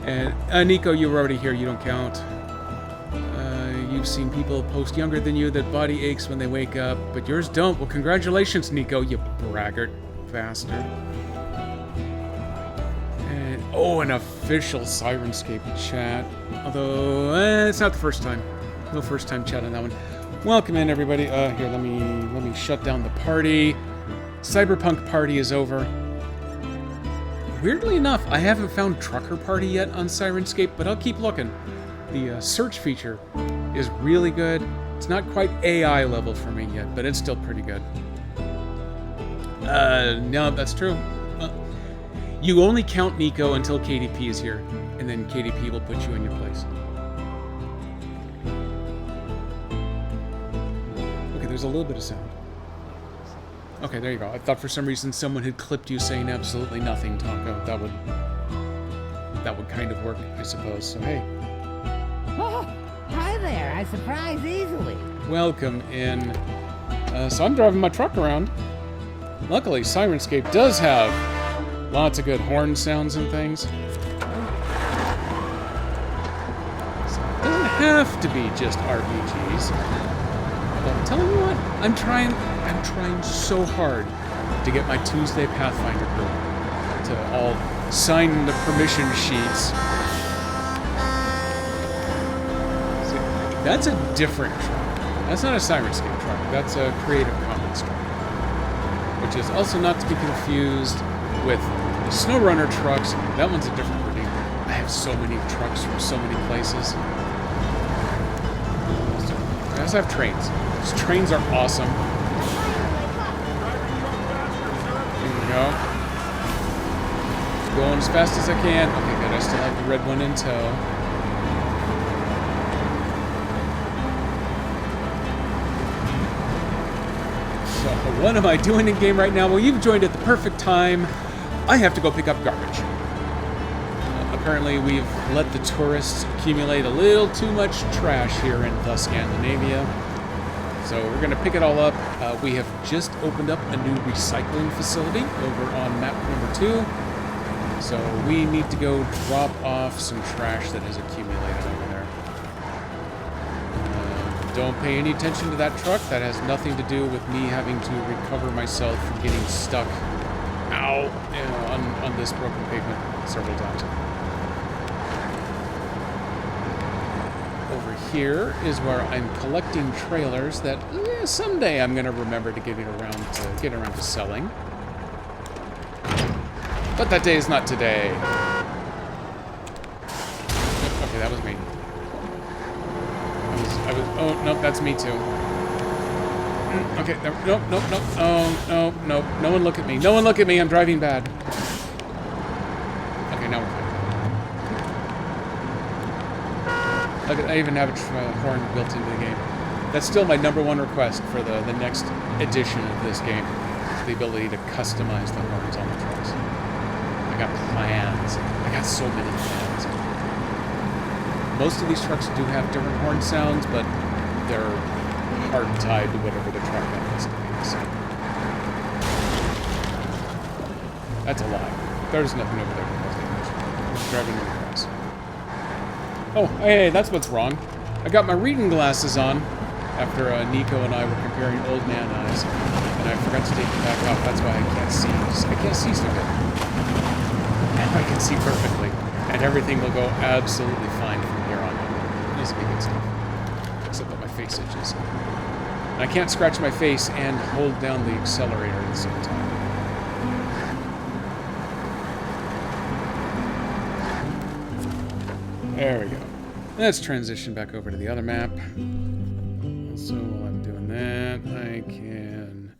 And Nico, you were already here. You don't count. You've seen people post younger than you that body aches when they wake up, but yours don't. Well, congratulations, Nico, you braggart bastard. And an official Syrinscape chat. Although it's not the first time. No first time chat on that one. Welcome in, everybody. Here, let me shut down the party. Cyberpunk party is over. Weirdly enough, I haven't found Trucker Party yet on Sirenscape, but I'll keep looking. The search feature is really good. It's not quite AI level for me yet, but it's still pretty good. No, that's true. You only count Nico until KDP is here, and then KDP will put you in your place. Okay, there's a little bit of sound. Okay, there you go. I thought for some reason someone had clipped you saying absolutely nothing, Tonka. That would kind of work, I suppose. So hey. Oh, hi there. I surprise easily. Welcome in. So I'm driving my truck around. Luckily, Sirenscape does have lots of good horn sounds and things. So it doesn't have to be just RPGs. But I'm telling you what, I'm trying so hard to get my Tuesday Pathfinder group to all sign the permission sheets. See, that's a different truck. That's not a Sirenscape truck. That's a Creative Commons truck. Which is also not to be confused with the SnowRunner trucks. That one's a different breed. I have so many trucks from so many places. I also have trains. Those trains are awesome. Here we go. Going as fast as I can. Okay, good. I still have the red one in tow. So, what am I doing in game right now? Well, you've joined at the perfect time. I have to go pick up garbage. Apparently, we've let the tourists accumulate a little too much trash here in the Scandinavia. So we're going to pick it all up. We have just opened up a new recycling facility over on map number 2. So we need to go drop off some trash that has accumulated over there. Don't pay any attention to that truck. That has nothing to do with me having to recover myself from getting stuck on this broken pavement several times. Over here is where I'm collecting trailers that someday I'm going to remember to get around to selling. But that day is not today. Okay, that was me. Oh, nope, that's me too. Okay, nope. Oh, no, no one look at me. No one look at me, I'm driving bad. Okay, now we're fine. Look, I even have a horn built into the game. That's still my #1 request for the next edition of this game. Is the ability to customize the horns on the trucks. I got plans. I got so many plans. Most of these trucks do have different horn sounds, but they're hard tied to whatever the truck happens to be. So. That's a lie. There's nothing over there. I'm just driving across. Oh, hey, that's what's wrong. I got my reading glasses on after Nico and I were comparing old man eyes, and I forgot to take them back off. That's why I can't see. I can't see so good. Now I can see perfectly, and everything will go absolutely fine from here on out. This will be good stuff. Except that my face itches. And I can't scratch my face and hold down the accelerator at the same time. There we go. Let's transition back over to the other map. So while I'm doing that, I can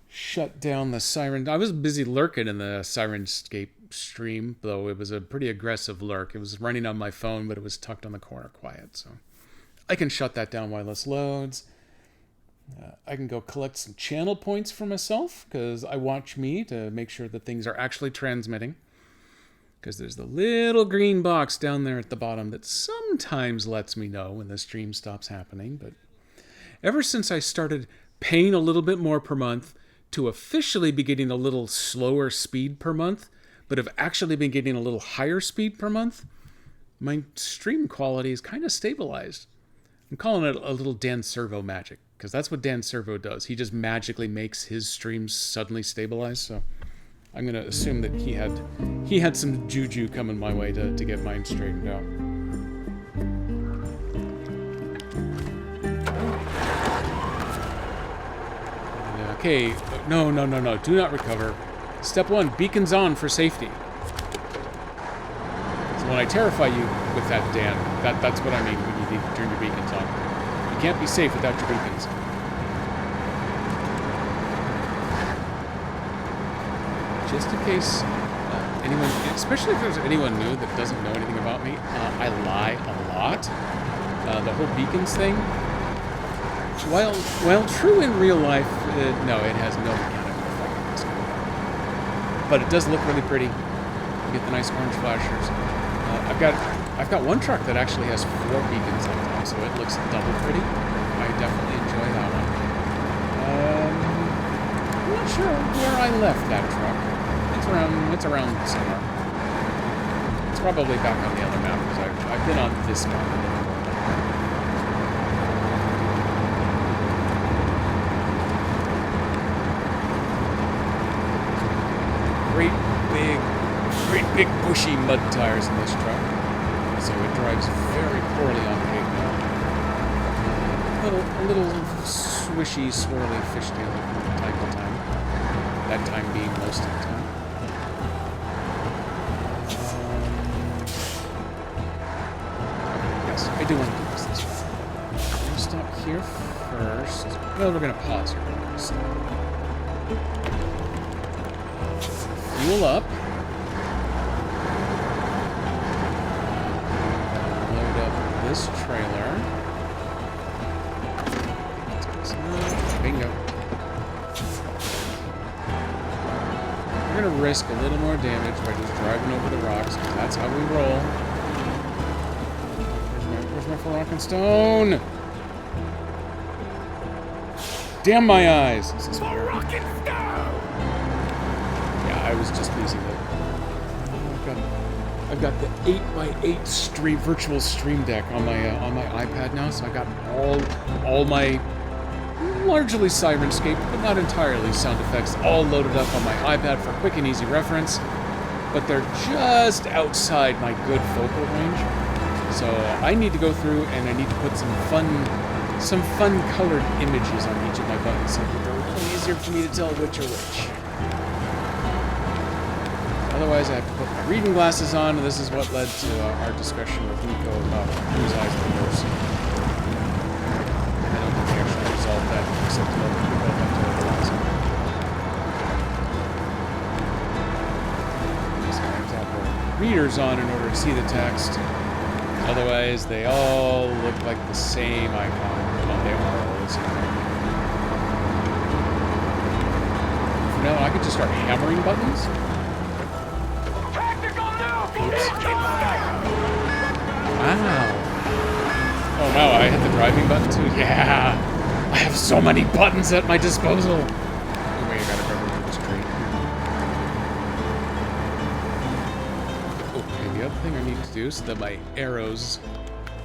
shut down the siren. I was busy lurking in the Sirenscape stream, though it was a pretty aggressive lurk. It was running on my phone, but it was tucked on the corner quiet, so I can shut that down while this loads. I can go collect some channel points for myself, because I watch me to make sure that things are actually transmitting. Because there's the little green box down there at the bottom that sometimes lets me know when the stream stops happening. But ever since I started paying a little bit more per month to officially be getting a little slower speed per month, but have actually been getting a little higher speed per month, my stream quality is kind of stabilized. I'm calling it a little Dan Servo magic, because that's what Dan Servo does. He just magically makes his streams suddenly stabilize, so I'm going to assume that he had some juju coming my way to get mine straightened out. Okay, no, no, no, no. Do not recover. Step 1, beacons on for safety. So when I terrify you with that, Dan, that's what I mean when you need to turn your beacons on. You can't be safe without your beacons. Just in case anyone, especially if there's anyone new that doesn't know anything about me, I lie a lot. The whole beacons thing, while true in real life, no, it has no mechanical effect on this game. But it does look really pretty. You get the nice orange flashers. I've got one truck that actually has 4 beacons on top, so it looks double pretty. I definitely enjoy that one. I'm not sure where I left that truck. It's around somewhere. It's probably back on the other map because I've been on this map. Great big bushy mud tires in this truck, so it drives very poorly on pavement. A little swishy, swirly fishtail from time to time. That time being most of the time. Yes, I do want to do this way. We're going to stop here first. Well, we're going to pause here. We're going to stop. Fuel up. Load up this trailer. Bingo. We're going to risk a little more damage by just driving over the rocks, because that's how we roll. Where's my full rock and stone? Damn my eyes! This is weird. Rock and stone! Yeah, I was just losing it. I've got the 8x8 virtual stream deck on my iPad now, so I got all my largely Sirenscape, but not entirely sound effects, all loaded up on my iPad for quick and easy reference. But they're just outside my good focal range, so I need to go through and I need to put some fun colored images on each of my buttons so that they're a little easier for me to tell which are which. Otherwise, I have to put my reading glasses on, and this is what led to our discussion with Nico about whose eyes were worse. I don't think we actually resolved that, except that we both have to overlap. So I have to have the readers on in order to see the text. Otherwise, they all look like the same icon. Well, they are all the same. For now, I could just start hammering buttons. Wow. Oh wow, I hit the driving button too? Yeah! I have so many buttons at my disposal! Oh wait, I gotta grab over this tree. Okay, the other thing I need to do so that my arrows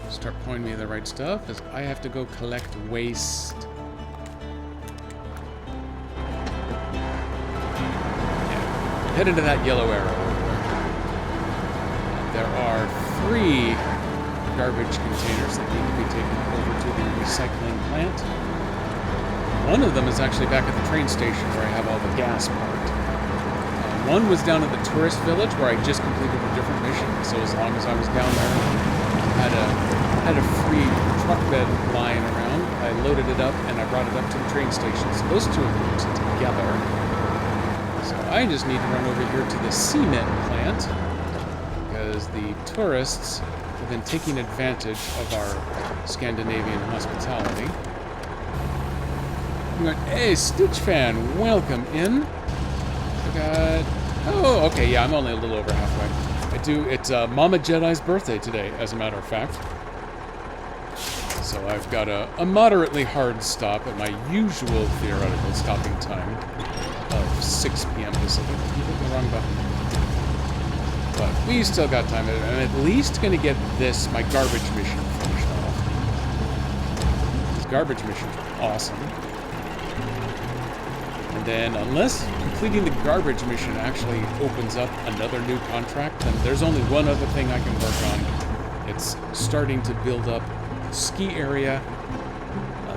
start pointing me in the right stuff is I have to go collect waste. Yeah. Head into that yellow arrow. There are 3 garbage containers that need to be taken over to the recycling plant. One of them is actually back at the train station where I have all the gas parked. One was down at the tourist village where I just completed a different mission, so as long as I was down there, had a free truck bed lying around, I loaded it up and I brought it up to the train station. So those 2 have worked together. So I just need to run over here to the cement plant, because the tourists have been taking advantage of our Scandinavian hospitality. I'm going, hey, Stitch fan, welcome in. I got... Oh, okay, yeah, I'm only a little over halfway. It's Mama Jedi's birthday today, as a matter of fact. So I've got a moderately hard stop at my usual theoretical stopping time of 6 p.m. Pacific. You hit the wrong button. But we still got time. I'm at least going to get my garbage mission finished off. This garbage mission is awesome. And then, unless completing the garbage mission actually opens up another new contract, then there's only one other thing I can work on. It's starting to build up a ski area.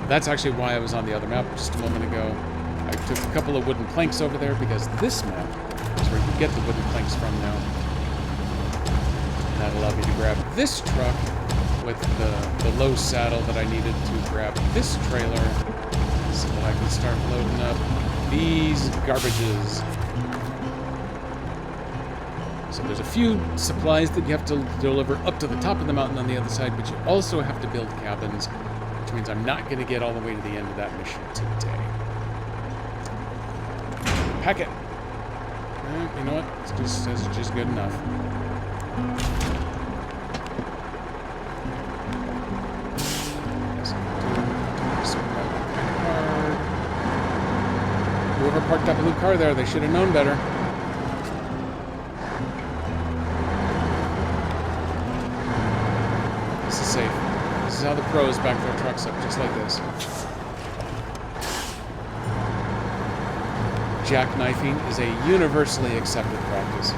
That's actually why I was on the other map just a moment ago. I took a couple of wooden planks over there because this map is where you get the wooden planks from now. And that allowed me to grab this truck with the low saddle that I needed to grab this trailer so that I can start loading up these garbages. So there's a few supplies that you have to deliver up to the top of the mountain on the other side, but you also have to build cabins, which means I'm not going to get all the way to the end of that mission today. Pack it. You know what? It's just good enough. Whoever parked that blue car there, they should have known better. This is safe. This is how the pros back their trucks up, just like this. Jackknifing is a universally accepted practice.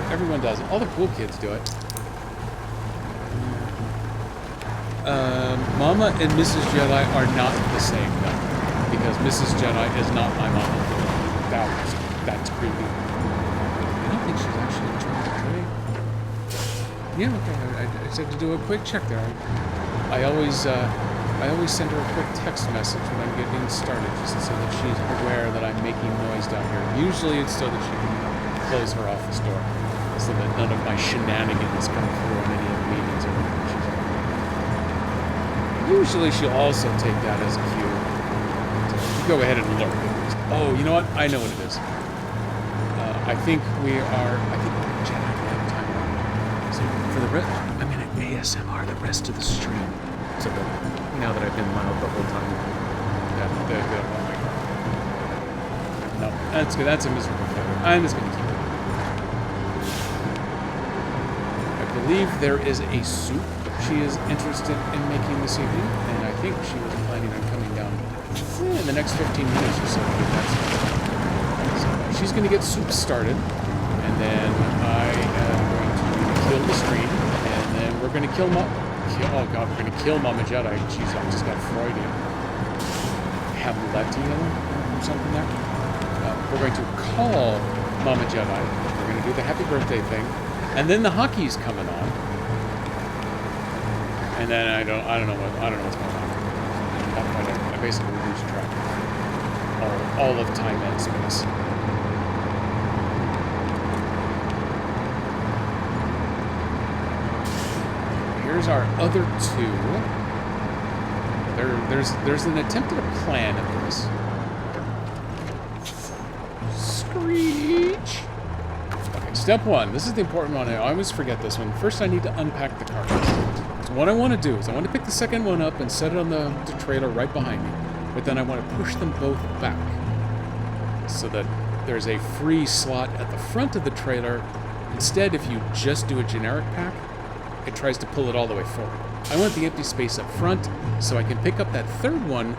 Everyone does it. All the cool kids do it. Mama and Mrs. Jedi are not the same, though. Because Mrs. Jedi is not my mama. That's creepy. I don't think she's actually trying to trade. Yeah, okay. I just had to do a quick check there. I always send her a quick text message when I'm getting started, just so that she's aware that I'm making noise down here. Usually it's so that she can close her office door, so that none of my shenanigans come through in any of the meetings or whatever she's on. Usually she'll also take that as a cue to go ahead and lurk. Oh, you know what? I know what it is. I think we're Jedi Light time. So for the rest, I'm gonna ASMR the rest of the stream. So that now that I've been loud the whole time, no, that's good. That's a miserable failure. I'm just gonna keep it. I believe there is a soup she is interested in making this evening, and I think she was planning on coming down in the next 15 minutes or so to get that started. So she's going to get soup started, and then I am going to kill the stream, and then we're going to kill oh god, we're going to kill Mama Jedi. Jeez, I just got Freudian. Hamletian or something there. We're going to call Mama Jedi. We're going to do the happy birthday thing, and then the hockey's coming on. And then I don't know what's going on. At that point, I basically lose track of all of time and space. Here's our other two. There's an attempt at a plan of this. Screech. Okay, step one. This is the important one. I always forget this one. First, I need to unpack the carcass. So what I want to do is I want to pick the second one up and set it on the trailer right behind me. But then I want to push them both back so that there's a free slot at the front of the trailer. Instead, if you just do a generic pack, it tries to pull it all the way forward. I want the empty space up front so I can pick up that third one,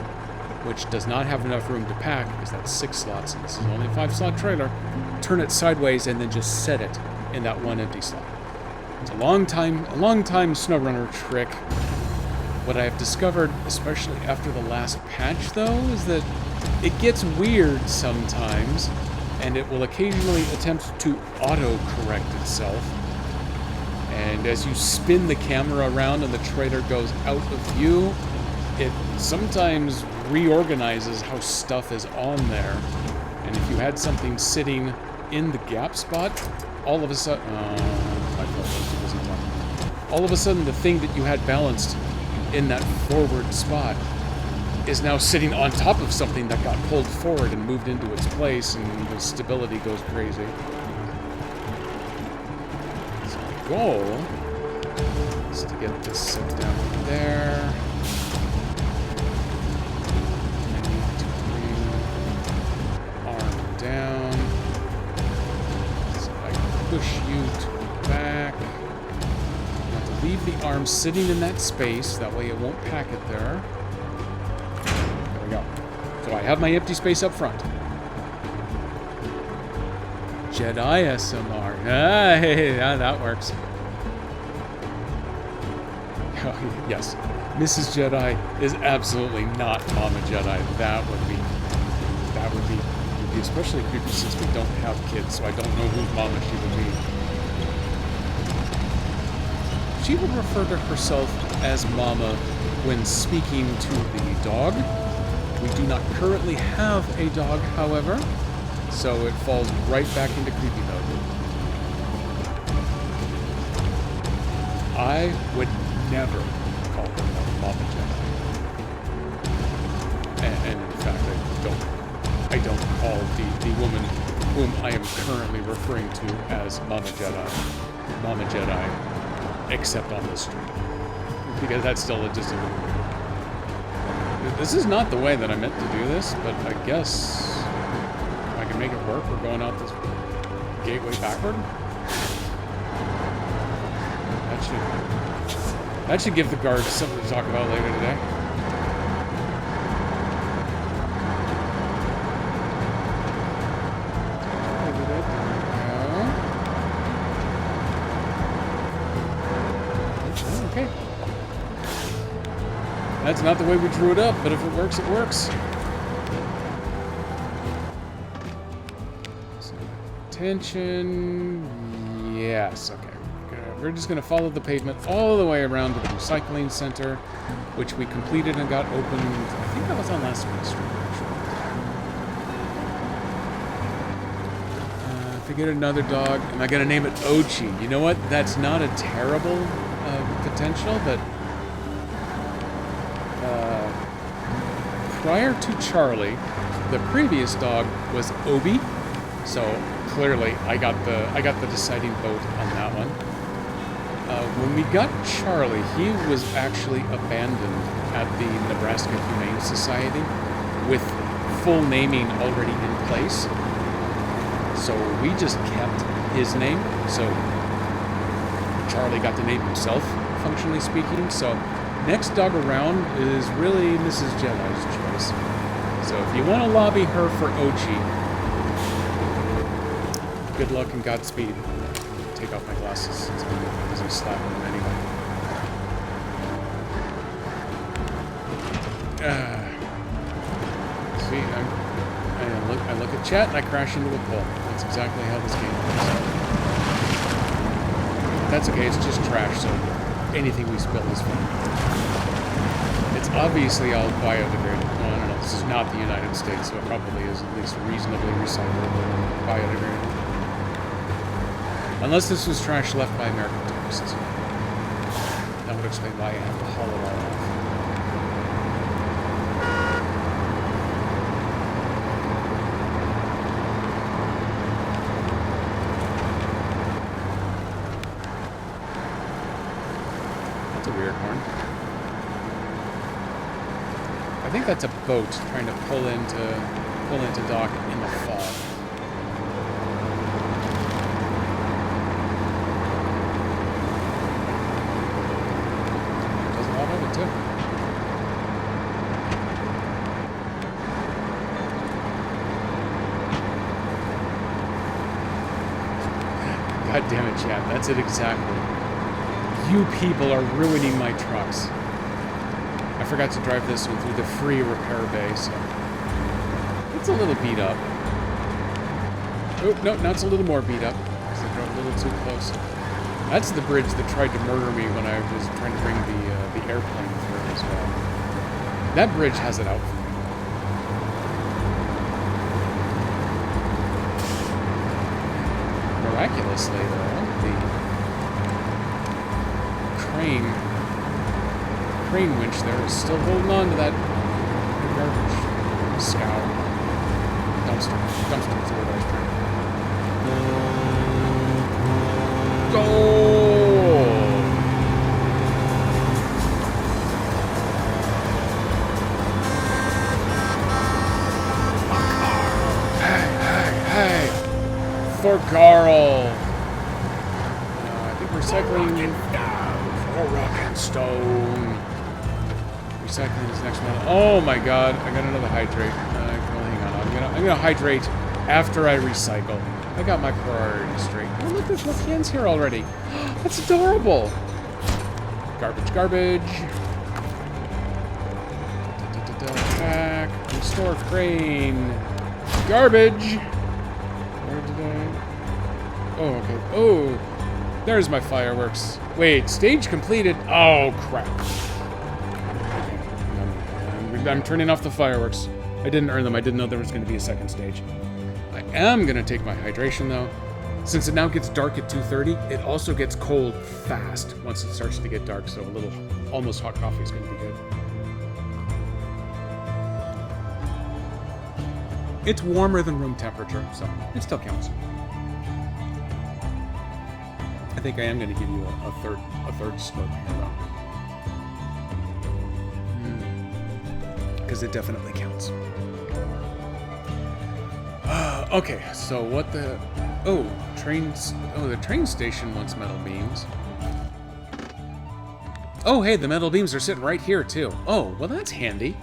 which does not have enough room to pack because that's 6 slots and this is only a 5-slot trailer, turn it sideways and then just set it in that one empty slot. It's a long time SnowRunner trick. What I have discovered, especially after the last patch though, is that it gets weird sometimes, and it will occasionally attempt to auto-correct itself. And as you spin the camera around and the trailer goes out of view, it sometimes reorganizes how stuff is on there. And if you had something sitting in the gap spot, all of a sudden... all of a sudden, the thing that you had balanced in that forward spot is now sitting on top of something that got pulled forward and moved into its place, and the stability goes crazy. So the goal is to get this set down there. I need to bring arm down so I can push you to the back. Leave the arm sitting in that space, that way it won't pack it there. There we go. So I have my empty space up front. Jedi SMR. Hey, yeah, that works. Yes, Mrs. Jedi is absolutely not Mama Jedi. That especially creepy since we don't have kids, so I don't know whose mama she would be. She would refer to herself as Mama when speaking to the dog. We do not currently have a dog, however, so it falls right back into creepy mode. I would never call her Mama Jedi. And in fact, I don't call the woman whom I am currently referring to as Mama Jedi, except on the street. Because that's still just a little weird. This is not the way that I meant to do this, but I guess I can make it work. We're going out this gateway backward. That should give the guards something to talk about later today. Okay. That's not the way we drew it up, but if it works, it works. So, attention. Yes, okay. We're just going to follow the pavement all the way around to the recycling center, which we completed and got opened. I think that was on last week's stream, actually. If I get another dog, am I going to name it Ochi? You know what? That's not a terrible potential, but prior to Charlie, the previous dog was Obi, so clearly I got the deciding vote on that one. When we got Charlie, he was actually abandoned at the Nebraska Humane Society with full naming already in place. So we just kept his name. So Charlie got to name himself, functionally speaking. So next dog around is really Mrs. Jedi's choice. So if you want to lobby her for Ochi, good luck and Godspeed. Take off my glasses. It's because I'm slapping them anyway. See, I look at chat and I crash into a pole. That's exactly how this game works. That's okay. It's just trash, so anything we spill is fine. It's obviously all biodegradable. No, I don't know. This is not the United States, so it probably is at least reasonably recyclable and biodegradable. Unless this was trash left by American tourists. That would explain why I have to haul it all off. That's a weird horn. I think that's a boat trying to pull into dock in the fall. God damn it, chat. That's it exactly. You people are ruining my trucks. I forgot to drive this one through the free repair bay, so it's a little beat up. Oh, no, now it's a little more beat up because I drove a little too close. That's the bridge that tried to murder me when I was trying to bring the airplane through as well. That bridge has it out for me. Miraculously, though, the crane winch there is still holding on to that garbage scow. Dumpster is the word I was trying to... Go! Hey! For Carl! I think recycling for rock and stone. Recycling is next one. Oh my god, I got another hydrate. Well, hang on, I'm gonna hydrate after I recycle. I got my priorities straight. Oh look, there's more cans here already. That's adorable. Garbage. Back. Restore crane. Garbage! Where did I... Oh, okay. Oh! There's my fireworks. Wait, stage completed? Oh, crap. I'm turning off the fireworks. I didn't earn them. I didn't know there was going to be a second stage. I am going to take my hydration, though. Since it now gets dark at 2:30, it also gets cold fast once it starts to get dark, so a little almost hot coffee is going to be good. It's warmer than room temperature, so it still counts. I think I am going to give you a third slurp here, though. Because it definitely counts. Okay, so what the... Oh, trains... Oh, the train station wants metal beams. Oh, hey, the metal beams are sitting right here, too. Oh, well, that's handy.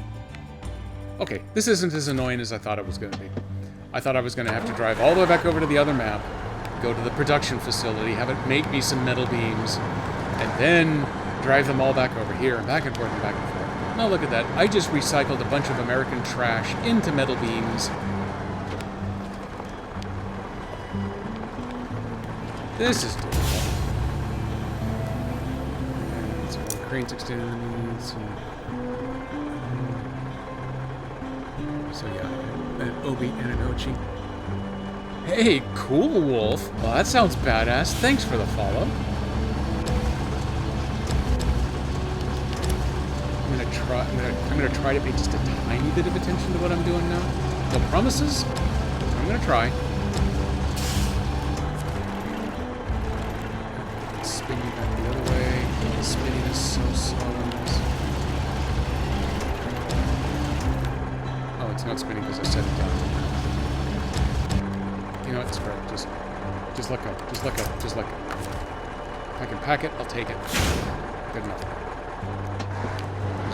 Okay, this isn't as annoying as I thought it was going to be. I thought I was going to have to drive all the way back over to the other map, go to the production facility, have it make me some metal beams, and then drive them all back over here, and back and forth and back and forth. Now look at that. I just recycled a bunch of American trash into metal beams. This is doable. So cranes extended. So yeah, an Obi and an Ochi. Hey, cool, Wolf. Well, that sounds badass. Thanks for the follow. I'm gonna try to pay just a tiny bit of attention to what I'm doing now. No promises. I'm gonna try. Spinning back the other way. The spinning is so slow on this. Oh, it's not spinning because I set it down. You know what? Screw it. Just let go. Just let go. Just let go. If I can pack it, I'll take it. Good enough.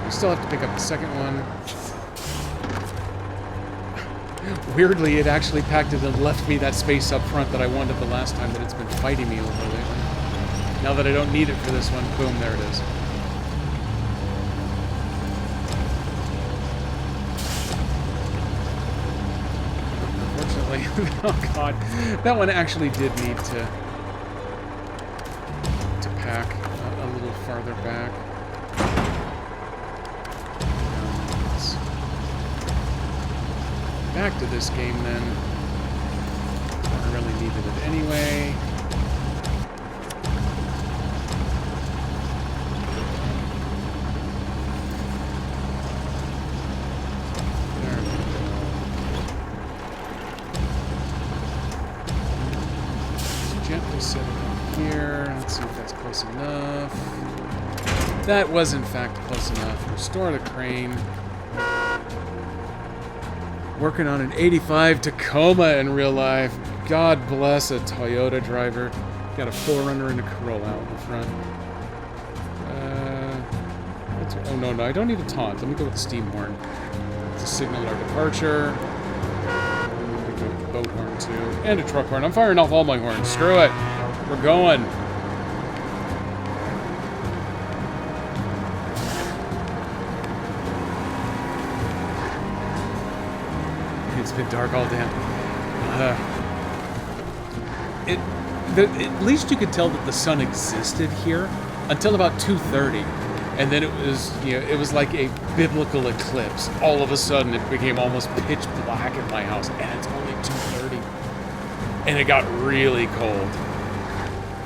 We still have to pick up the second one. Weirdly, it actually packed it and left me that space up front that I wanted the last time that it's been fighting me over lately. Now that I don't need it for this one, boom, there it is. Unfortunately, oh god, that one actually did need to pack a little farther back. Back to this game then. I really needed it anyway. There we go. Just gently set it up here. Let's see if that's close enough. That was in fact close enough. Restore the crane. Working on an 85 Tacoma in real life. God bless a Toyota driver. Got a 4Runner and a Corolla out in the front. Oh no, I don't need a taunt. Let me go with the steam horn. To signal our departure. Let me go with the boat horn too. And a truck horn. I'm firing off all my horns. Screw it. We're going. It's been dark all day. At least you could tell that the sun existed here until about 2:30, and then it was like a biblical eclipse. All of a sudden, it became almost pitch black at my house, and it's only 2:30, and it got really cold.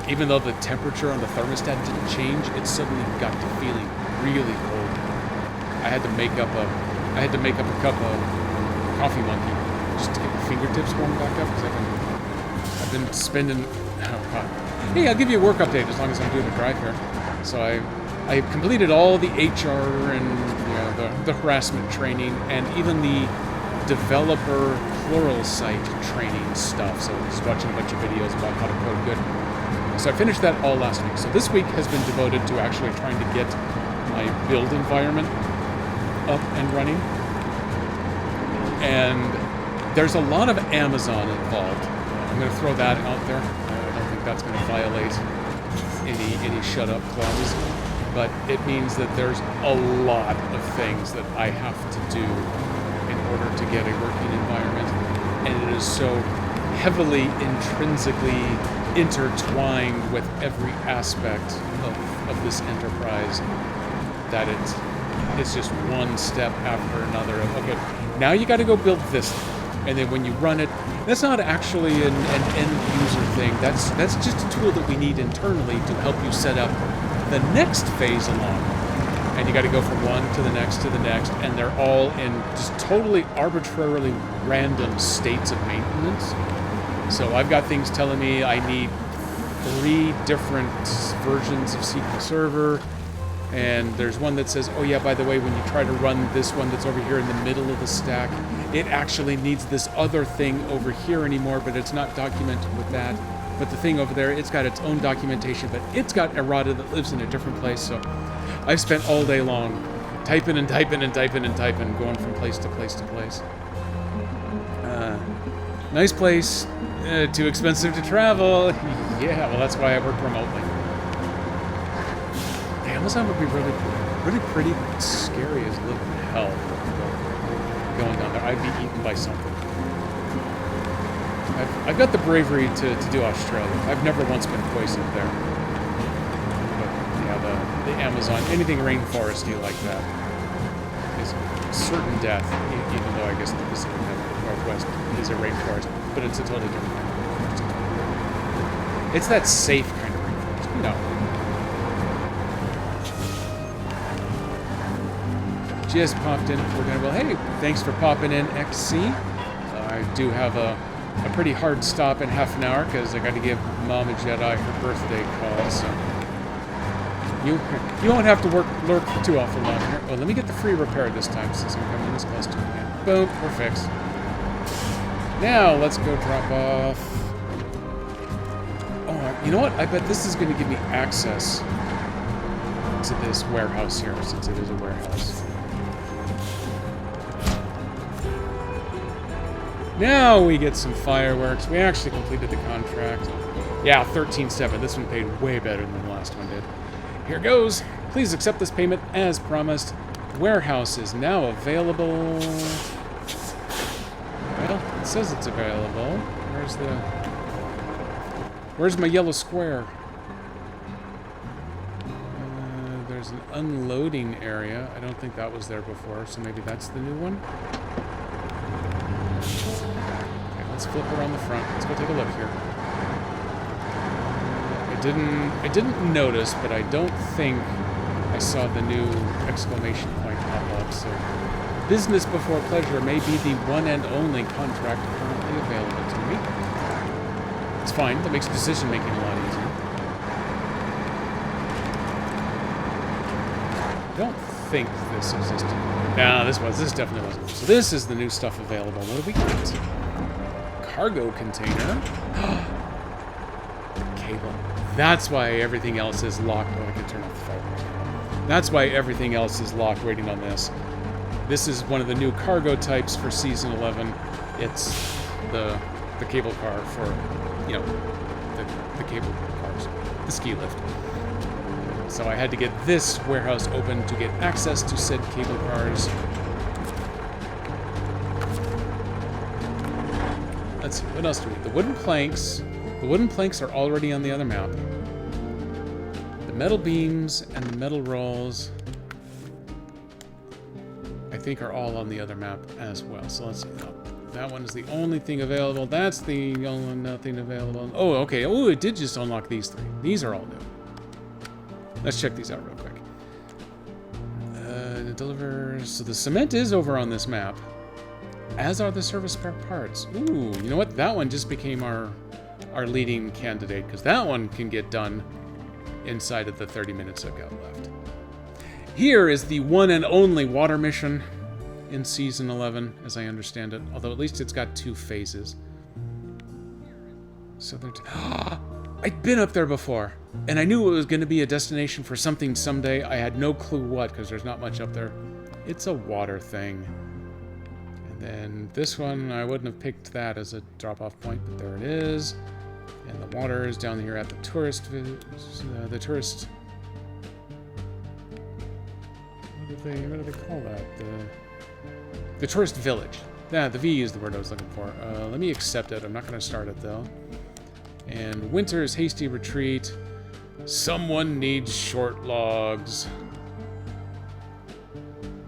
Even though the temperature on the thermostat didn't change, it suddenly got to feeling really cold. I had to make up a cup of coffee monkey just to get my fingertips warmed back up because I've been spending. Oh god. Hey, I'll give you a work update as long as I'm doing a drive here. So I completed all the HR and the harassment training and even the developer Pluralsight training stuff. So just watching a bunch of videos about how to code good. So I finished that all last week. So this week has been devoted to actually trying to get my build environment up and running. And there's a lot of Amazon involved. I'm going to throw that out there. I don't think that's going to violate any shut-up clauses. But it means that there's a lot of things that I have to do in order to get a working environment. and it is so heavily intrinsically intertwined with every aspect of this enterprise that it's just one step after another of, okay, now you got to go build this thing. And then when you run it, that's not actually an end user thing. That's just a tool that we need internally to help you set up the next phase along. And you got to go from one to the next, and they're all in just totally arbitrarily random states of maintenance. So I've got things telling me I need 3 different versions of SQL Server, and there's one that says, oh yeah, by the way, when you try to run this one that's over here in the middle of the stack, it actually needs this other thing over here anymore, but it's not documented with that. But the thing over there, it's got its own documentation, but it's got errata that lives in a different place. So I've spent all day long typing and typing and typing and typing, going from place to place to place. Nice place, too expensive to travel. Yeah, well, that's why I work remotely. Amazon would be really pretty, but scary as living hell going down there. I'd be eaten by something. I've got the bravery to do Australia. I've never once been poisoned there. But yeah, the Amazon, anything rainforesty like that is certain death, even though I guess the Pacific Northwest is a rainforest, but it's a totally different kind of rainforest. It's that safe kind of rainforest, you know. Just popped in. We're gonna, well, hey, thanks for popping in, XC. I do have a pretty hard stop in half an hour because I got to give Mama Jedi her birthday call, so you won't have to lurk too awful long here. Oh, let me get the free repair this time since I'm coming this close to it again. Boom, we're fixed. Now let's go drop off. Oh, you know what? I bet this is going to give me access to this warehouse here, since it is a warehouse. Now we get some fireworks. We actually completed the contract. Yeah, 13.7. This one paid way better than the last one did. Here goes. Please accept this payment as promised. Warehouse is now available. Well, it says it's available. Where's my yellow square? There's an unloading area. I don't think that was there before, so maybe that's the new one. Okay, let's flip around the front. Let's go take a look here. I didn't notice, but I don't think I saw the new exclamation point pop up. So, business before pleasure may be the one and only contract currently available to me. It's fine. That makes decision making a lot easier. I don't think this existed. No, this definitely wasn't. So this is the new stuff available. What do we get? Cargo container. Cable. That's why everything else is locked. Oh, I can turn off the fireworks. That's why everything else is locked waiting on this. This is one of the new cargo types for Season 11. It's the cable car for, you know, the cable cars. The ski lift. So I had to get this warehouse open to get access to said cable cars. Let's see, what else do we need? The wooden planks. The wooden planks are already on the other map. The metal beams and the metal rolls, I think, are all on the other map as well. So let's see. No, that one is the only thing available. That's the only nothing available. Oh, okay. Oh, it did just unlock these 3. These are all new. Let's check these out real quick. Delivers. So the cement is over on this map, as are the service spare parts. Ooh, you know what? That one just became our leading candidate, because that one can get done inside of the 30 minutes I've got left. Here is the one and only water mission in Season 11, as I understand it. Although at least it's got 2 phases. So I'd been up there before, and I knew it was going to be a destination for something someday. I had no clue what, because there's not much up there. It's a water thing. And then this one, I wouldn't have picked that as a drop-off point, but there it is. And the water is down here at the tourist... What do they call that? The tourist village. The V is the word I was looking for. Let me accept it. I'm not going to start it, though. And Winter's hasty retreat. Someone needs short logs.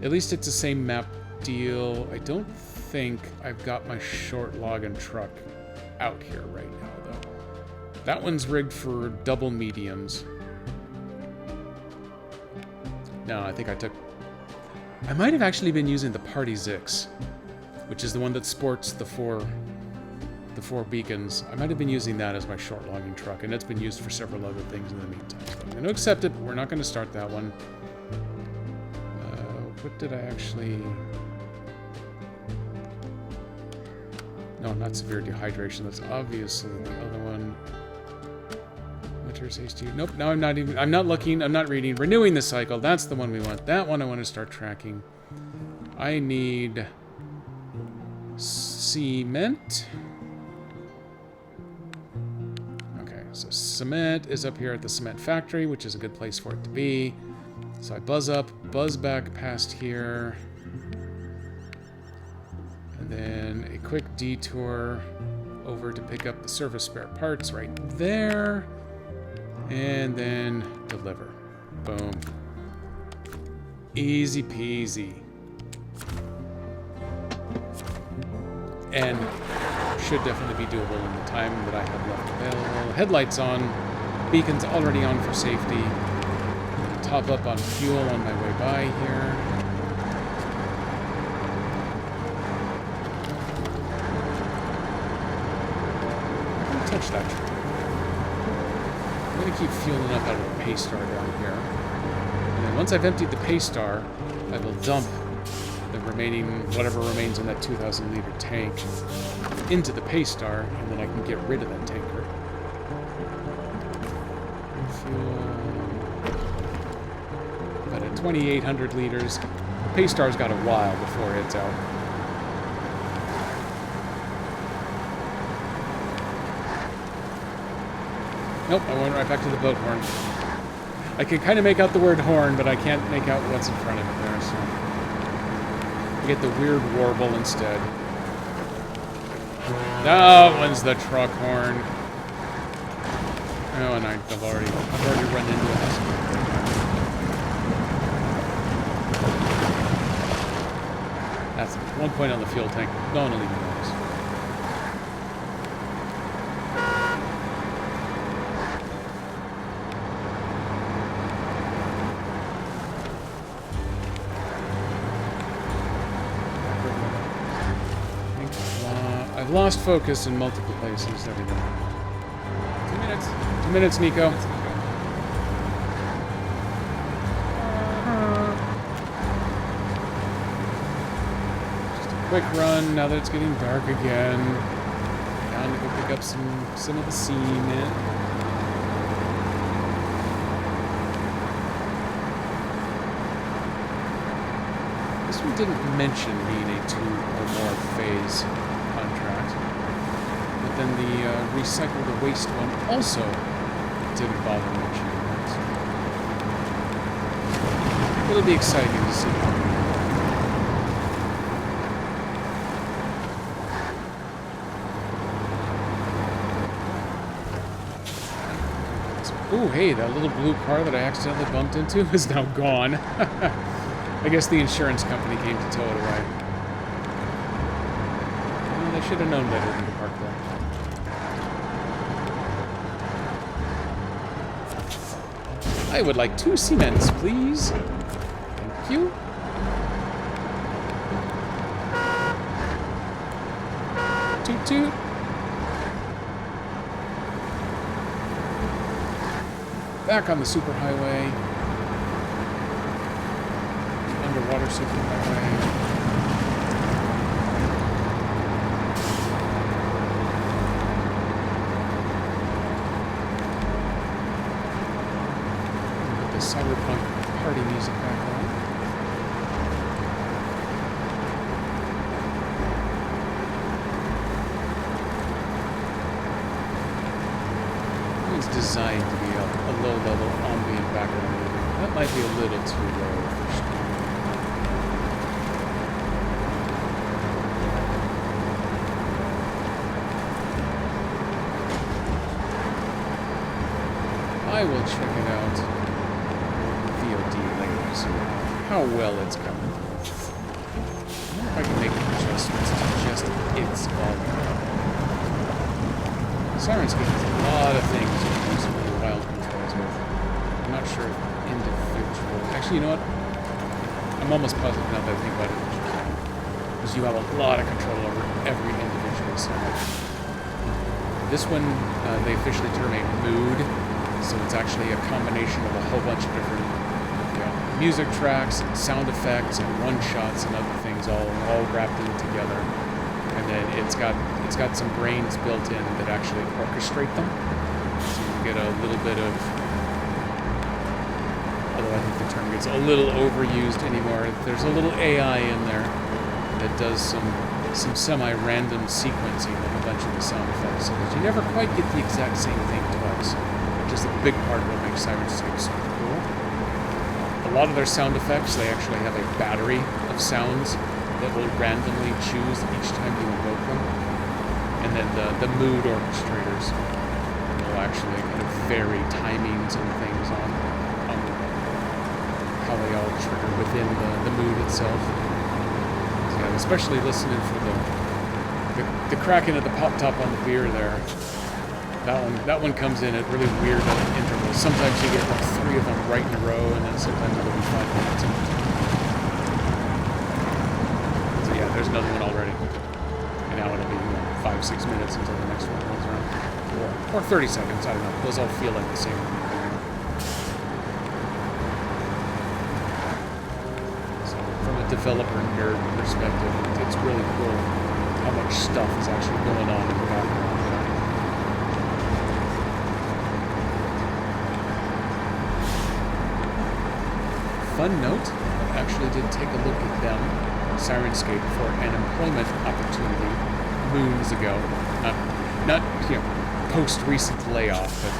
At least it's the same map deal. I don't think I've got my short log and truck out here right now, though. That one's rigged for double mediums. No, I think I took... I might have actually been using the Party Zix, which is the one that sports the four beacons. I might have been using that as my short logging truck, and it's been used for several other things in the meantime. So I'm going to accept it, but we're not going to start that one. What did I actually... No, not severe dehydration. That's obviously the other one. Winter's hasty. Nope, no, I'm not looking, I'm not reading. Renewing the cycle, that's the one we want. That one I want to start tracking. I need cement. Okay, so cement is up here at the cement factory, which is a good place for it to be. So I buzz back past here. And then a quick detour over to pick up the service spare parts right there. And then deliver. Boom. Easy peasy. And should definitely be doable in the time that I have left available. Headlights on. Beacons already on for safety. Top up on fuel on my way by here. I'm gonna touch that tree. I'm gonna keep fueling up out of the Paystar down here. And then once I've emptied the Paystar, I will dump the remaining, whatever remains in that 2,000 liter tank into the Paystar, and then I can get rid of that tanker. Fuel. 2,800 liters. Paystar's got a while before it's out. Nope, I went right back to the boat horn. I can kind of make out the word horn, but I can't make out what's in front of it there, so... I get the weird warble instead. That one's the truck horn. Oh, and I've already run into it. That's 1 point on the fuel tank. No one will even notice. I've lost focus in multiple places. There we go. 2 minutes. 2 minutes, Nico. Quick run now that it's getting dark again. Down to go pick up some of the cement. This one didn't mention being a 2 or more phase contract, but then the recycle the waste one also didn't bother mentioning that. It'll be exciting to see. Ooh, hey, that little blue car that I accidentally bumped into is now gone. I guess the insurance company came to tow it away. Well, they should have known better than to park there. I would like 2 cements, please. Thank you. Toot toot. Back on the superhighway. Underwater superhighway. Put the cyberpunk party music back on. It's designed to be a low-level ambient background movie. That might be a little too low for sure. I will check it out. VOD later, so how well it's coming. I wonder if I can make adjustments to just its volume. Sirenscape has a lot of things you can use the wild controls with. I'm not sure if individual. Actually, you know what? I'm almost positive now that I think about it that you can. Because you have a lot of control over every individual sound. This one, they officially term a mood, so it's actually a combination of a whole bunch of different music tracks and sound effects and one-shots and other things all wrapped in together. And then it's got some brains built in that actually orchestrate them. So you get a little bit of, although I think the term gets a little overused anymore, there's a little AI in there that does some semi-random sequencing of a bunch of the sound effects so that you never quite get the exact same thing twice, which is a big part of what makes Sirenscape so cool. A lot of their sound effects, they actually have a battery of sounds that will randomly choose each time you invoke them. And then the mood orchestrators will actually kind of vary timings and things on how they all trigger within the mood itself. So yeah, especially listening for the cracking of the pop top on the beer there. That one comes in at really weird intervals. Sometimes you get like 3 of them right in a row, and then sometimes it'll be 5 minutes in between. So yeah, there's another one already. And now it'll be 5-6 minutes until the next one comes around. Or 30 seconds, I don't know. Those all feel like the same. So from a developer nerd perspective, it's really cool how much stuff is actually going on in the background. Fun note, I actually did take a look at them, Sirenscape, for an employment opportunity moons ago. Not post-recent layoff, but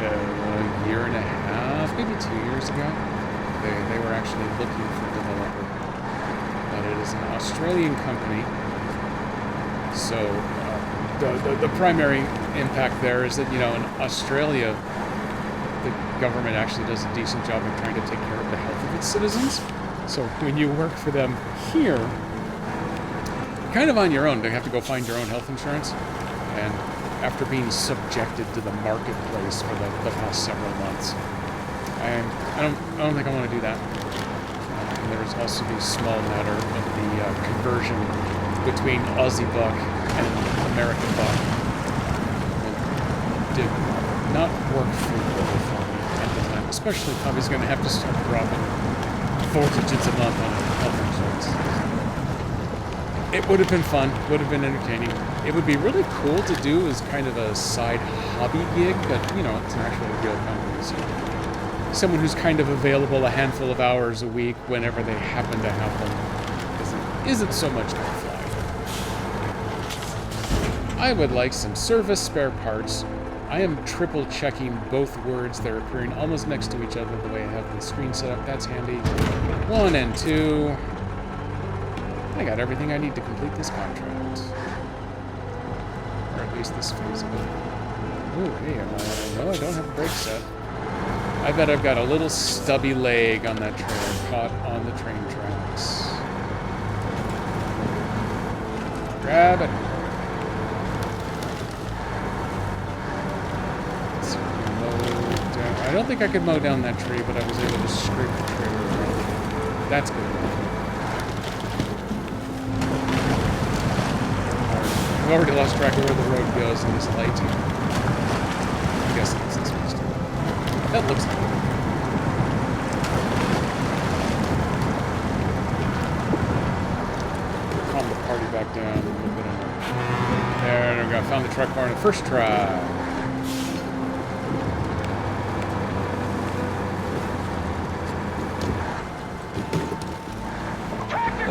a year and a half, maybe 2 years ago. They were actually looking for a developer. But it is an Australian company, so the primary impact there is that, in Australia, the government actually does a decent job of trying to take care of the health of its citizens. So when you work for them here, you're kind of on your own. You have to go find your own health insurance. And after being subjected to the marketplace for the past several months, I don't think I want to do that. And there's also the small matter of the conversion between Aussie buck and American buck. It did not work fruitfully for me at the time, especially if I was going to have to start dropping 4 digits a month on health insurance. It would have been fun, would have been entertaining. It would be really cool to do as kind of a side hobby gig, but it's actually a real company. So someone who's kind of available a handful of hours a week whenever they happen to have them isn't so much going to fly. I would like some service spare parts. I am triple checking both words. They're appearing almost next to each other the way I have the screen set up. That's handy. 1 and 2. I got everything I need to complete this contract. Or at least this phase of it. Ooh, hey, no, I don't have a brake set. I bet I've got a little stubby leg on that trailer caught on the train tracks. Grab it. I don't think I could mow down that tree, but I was able to scrape the trailer around it. That's good. I've already lost track of where the road goes in this light. I guess that's this one. That looks like it. Calm the party back down a little bit. There we go. Found the truck bar in the first try.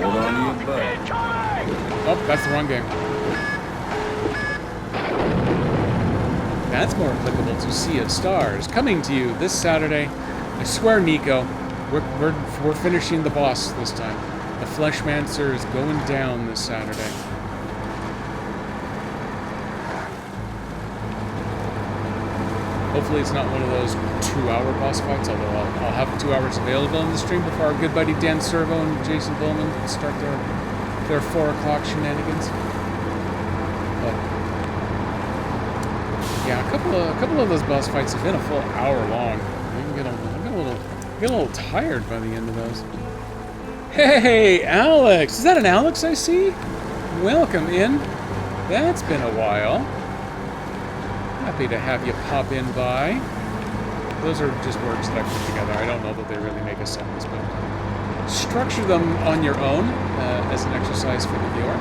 Hold on to your butt. Oh, that's the wrong game. That's more applicable to Sea of Stars. Coming to you this Saturday. I swear, Nico, we're finishing the boss this time. The Fleshmancer is going down this Saturday. Hopefully it's not one of those 2-hour boss fights, although I'll have 2 hours available in the stream before our good buddy Dan Servo and Jason Bowman start their 4 o'clock shenanigans. But yeah, a couple of those boss fights have been a full hour long. I get a little tired by the end of those. Hey, Alex! Is that an Alex I see? Welcome in. That's been a while. Happy to have you pop in by. Those are just words that I put together. I don't know that they really make a sentence, but structure them on your own as an exercise for the viewer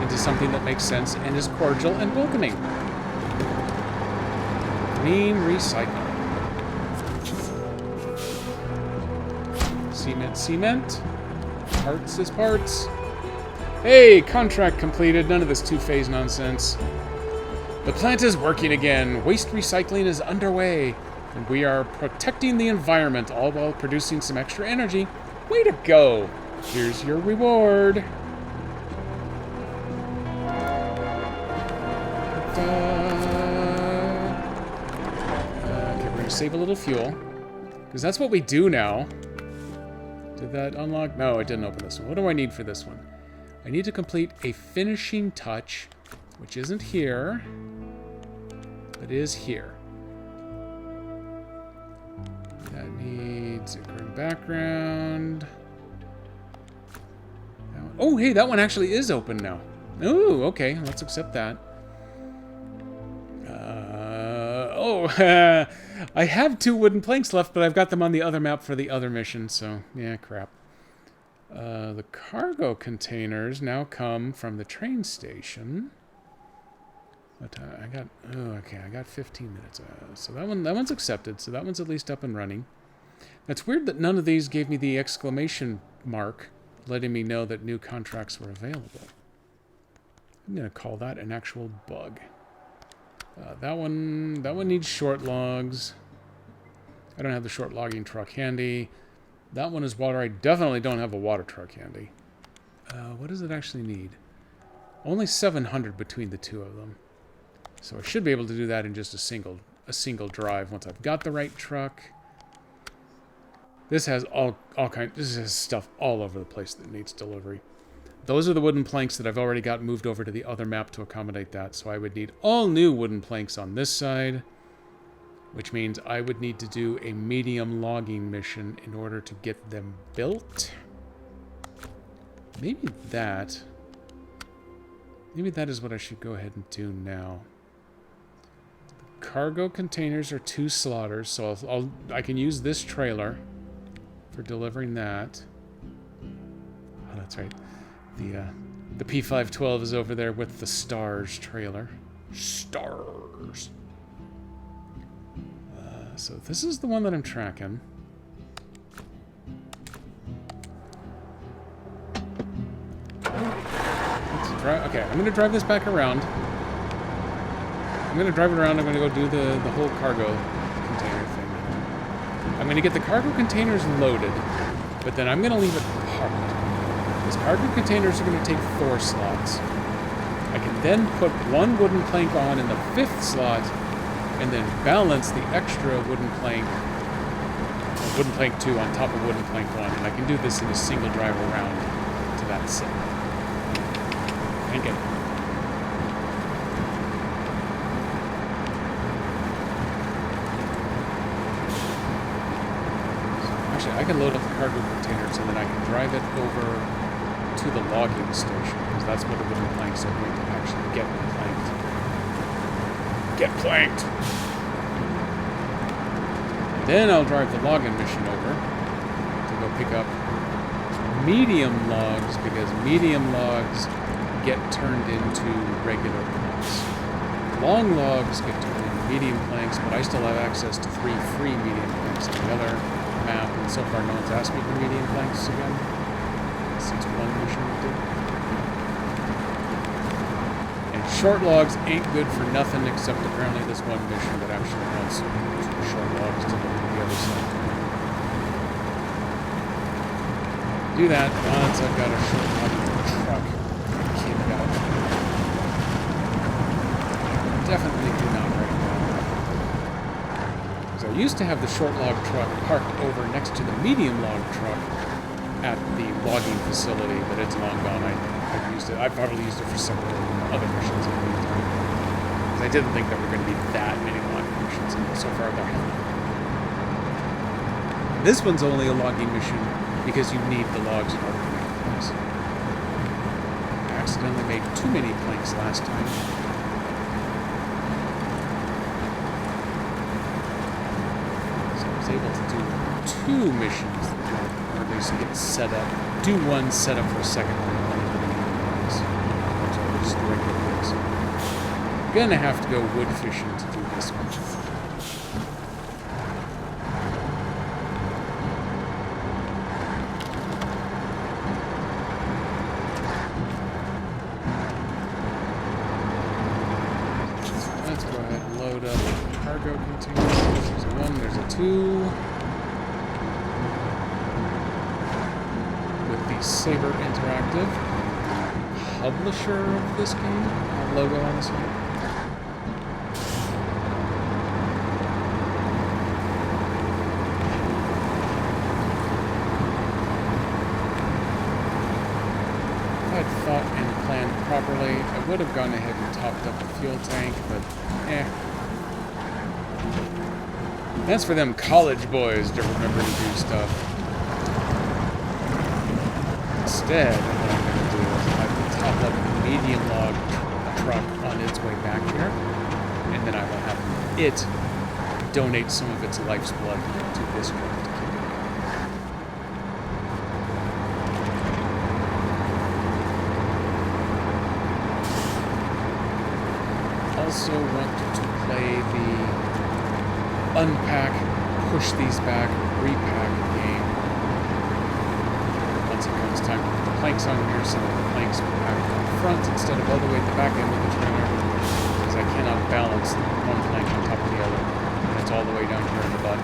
into something that makes sense and is cordial and welcoming. Green recycle. Cement, cement. Parts is parts. Hey, contract completed. None of this two-phase nonsense. The plant is working again. Waste recycling is underway. And we are protecting the environment, all while producing some extra energy. Way to go. Here's your reward. Okay, we're going to save a little fuel. Because that's what we do now. Did that unlock? No, it didn't open this one. What do I need for this one? I need to complete a finishing touch, which isn't here, but is here. That needs a grim background. Oh, hey, that one actually is open now. Ooh, okay, let's accept that. I have 2 wooden planks left, but I've got them on the other map for the other mission, so yeah, crap. The cargo containers now come from the train station. What I got? Oh, okay, I got 15 minutes. So that one's accepted. So that one's at least up and running. It's weird that none of these gave me the exclamation mark, letting me know that new contracts were available. I'm gonna call that an actual bug. That one needs short logs. I don't have the short logging truck handy. That one is water. I definitely don't have a water truck handy. What does it actually need? Only 700 between the 2 of them. So I should be able to do that in just a single drive once I've got the right truck. This has this has stuff all over the place that needs delivery. Those are the wooden planks that I've already got moved over to the other map to accommodate that. So I would need all new wooden planks on this side, which means I would need to do a medium logging mission in order to get them built. Maybe that is what I should go ahead and do now. The cargo containers are 2 slaughters, so I can use this trailer for delivering that. Oh, that's right. The P512 is over there with the Stars trailer. Stars. So this is the one that I'm tracking. Okay, I'm going to drive this back around. I'm going to drive it around. I'm going to go do the whole cargo container thing. I'm going to get the cargo containers loaded, but then I'm going to leave it parked. These cargo containers are going to take 4 slots. I can then put 1 wooden plank on in the 5th slot, and then balance the extra wooden plank 2 on top of wooden plank 1, and I can do this in a single drive around to that set. And get it. Actually, I can load up the cargo containers and then I can drive it over to the logging station, because that's where the wooden planks are going to actually get planked. Get planked! Then I'll drive the logging mission over to go pick up medium logs, because medium logs get turned into regular planks. Long logs get turned into medium planks, but I still have access to 3 free medium planks on the other map, and so far no one's asked me for medium planks again, since one mission we did. And short logs ain't good for nothing, except apparently this one mission that actually wants short logs to the other side. Do that once I've got a short logging truck kitted out. Definitely do not right now. I used to have the short log truck parked over next to the medium log truck at the logging facility, but it's long gone. I've used it. I've probably used it for several other missions in the meantime. Because I didn't think there were going to be that many logging missions, and so far there haven't. This one's only a logging mission because you need the logs in order to make planks. I accidentally made too many planks last time. So I was able to do 2 missions, or at least get set up. Do one set up for a second one, and then do the planks. So just the regular planks. I'm gonna have to go wood fishing to do this one. Let's go ahead and load up cargo containers. There's a 1, there's a 2. With the Saber Interactive publisher of this game, logo on the side. If I'd thought and planned properly, I would have gone ahead and topped up the fuel tank, but that's for them college boys to remember to do stuff. Instead, what I'm going to do is I will top up the medium log truck on its way back here, and then I will have it donate some of its life's blood to this truck to keep it going. Also want to play the unpack, push these back, repack game. Once it comes time to put the planks on here, some of the planks will pack on the front instead of all the way at the back end of the trailer, because I cannot balance one plank on top of the other, and it's all the way down here in the butt.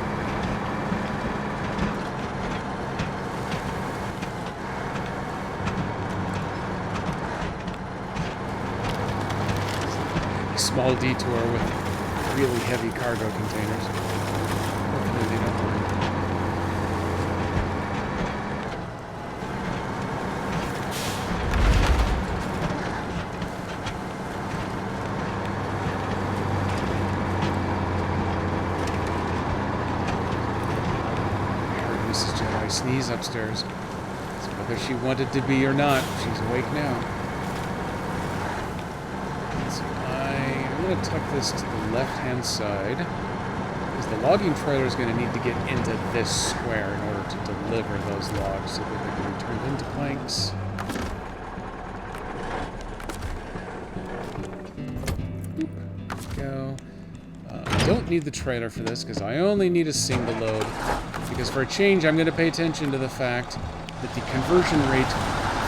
Small detour with really heavy cargo containers. Hopefully they don't mind. I heard Mrs. Jedi sneeze upstairs. So whether she wanted to be or not, she's awake now. I'm going to tuck this to the left-hand side, because the logging trailer is going to need to get into this square in order to deliver those logs so that they can be turned into planks. Boop. Go. I don't need the trailer for this, because I only need a single load, because for a change I'm going to pay attention to the fact that the conversion rate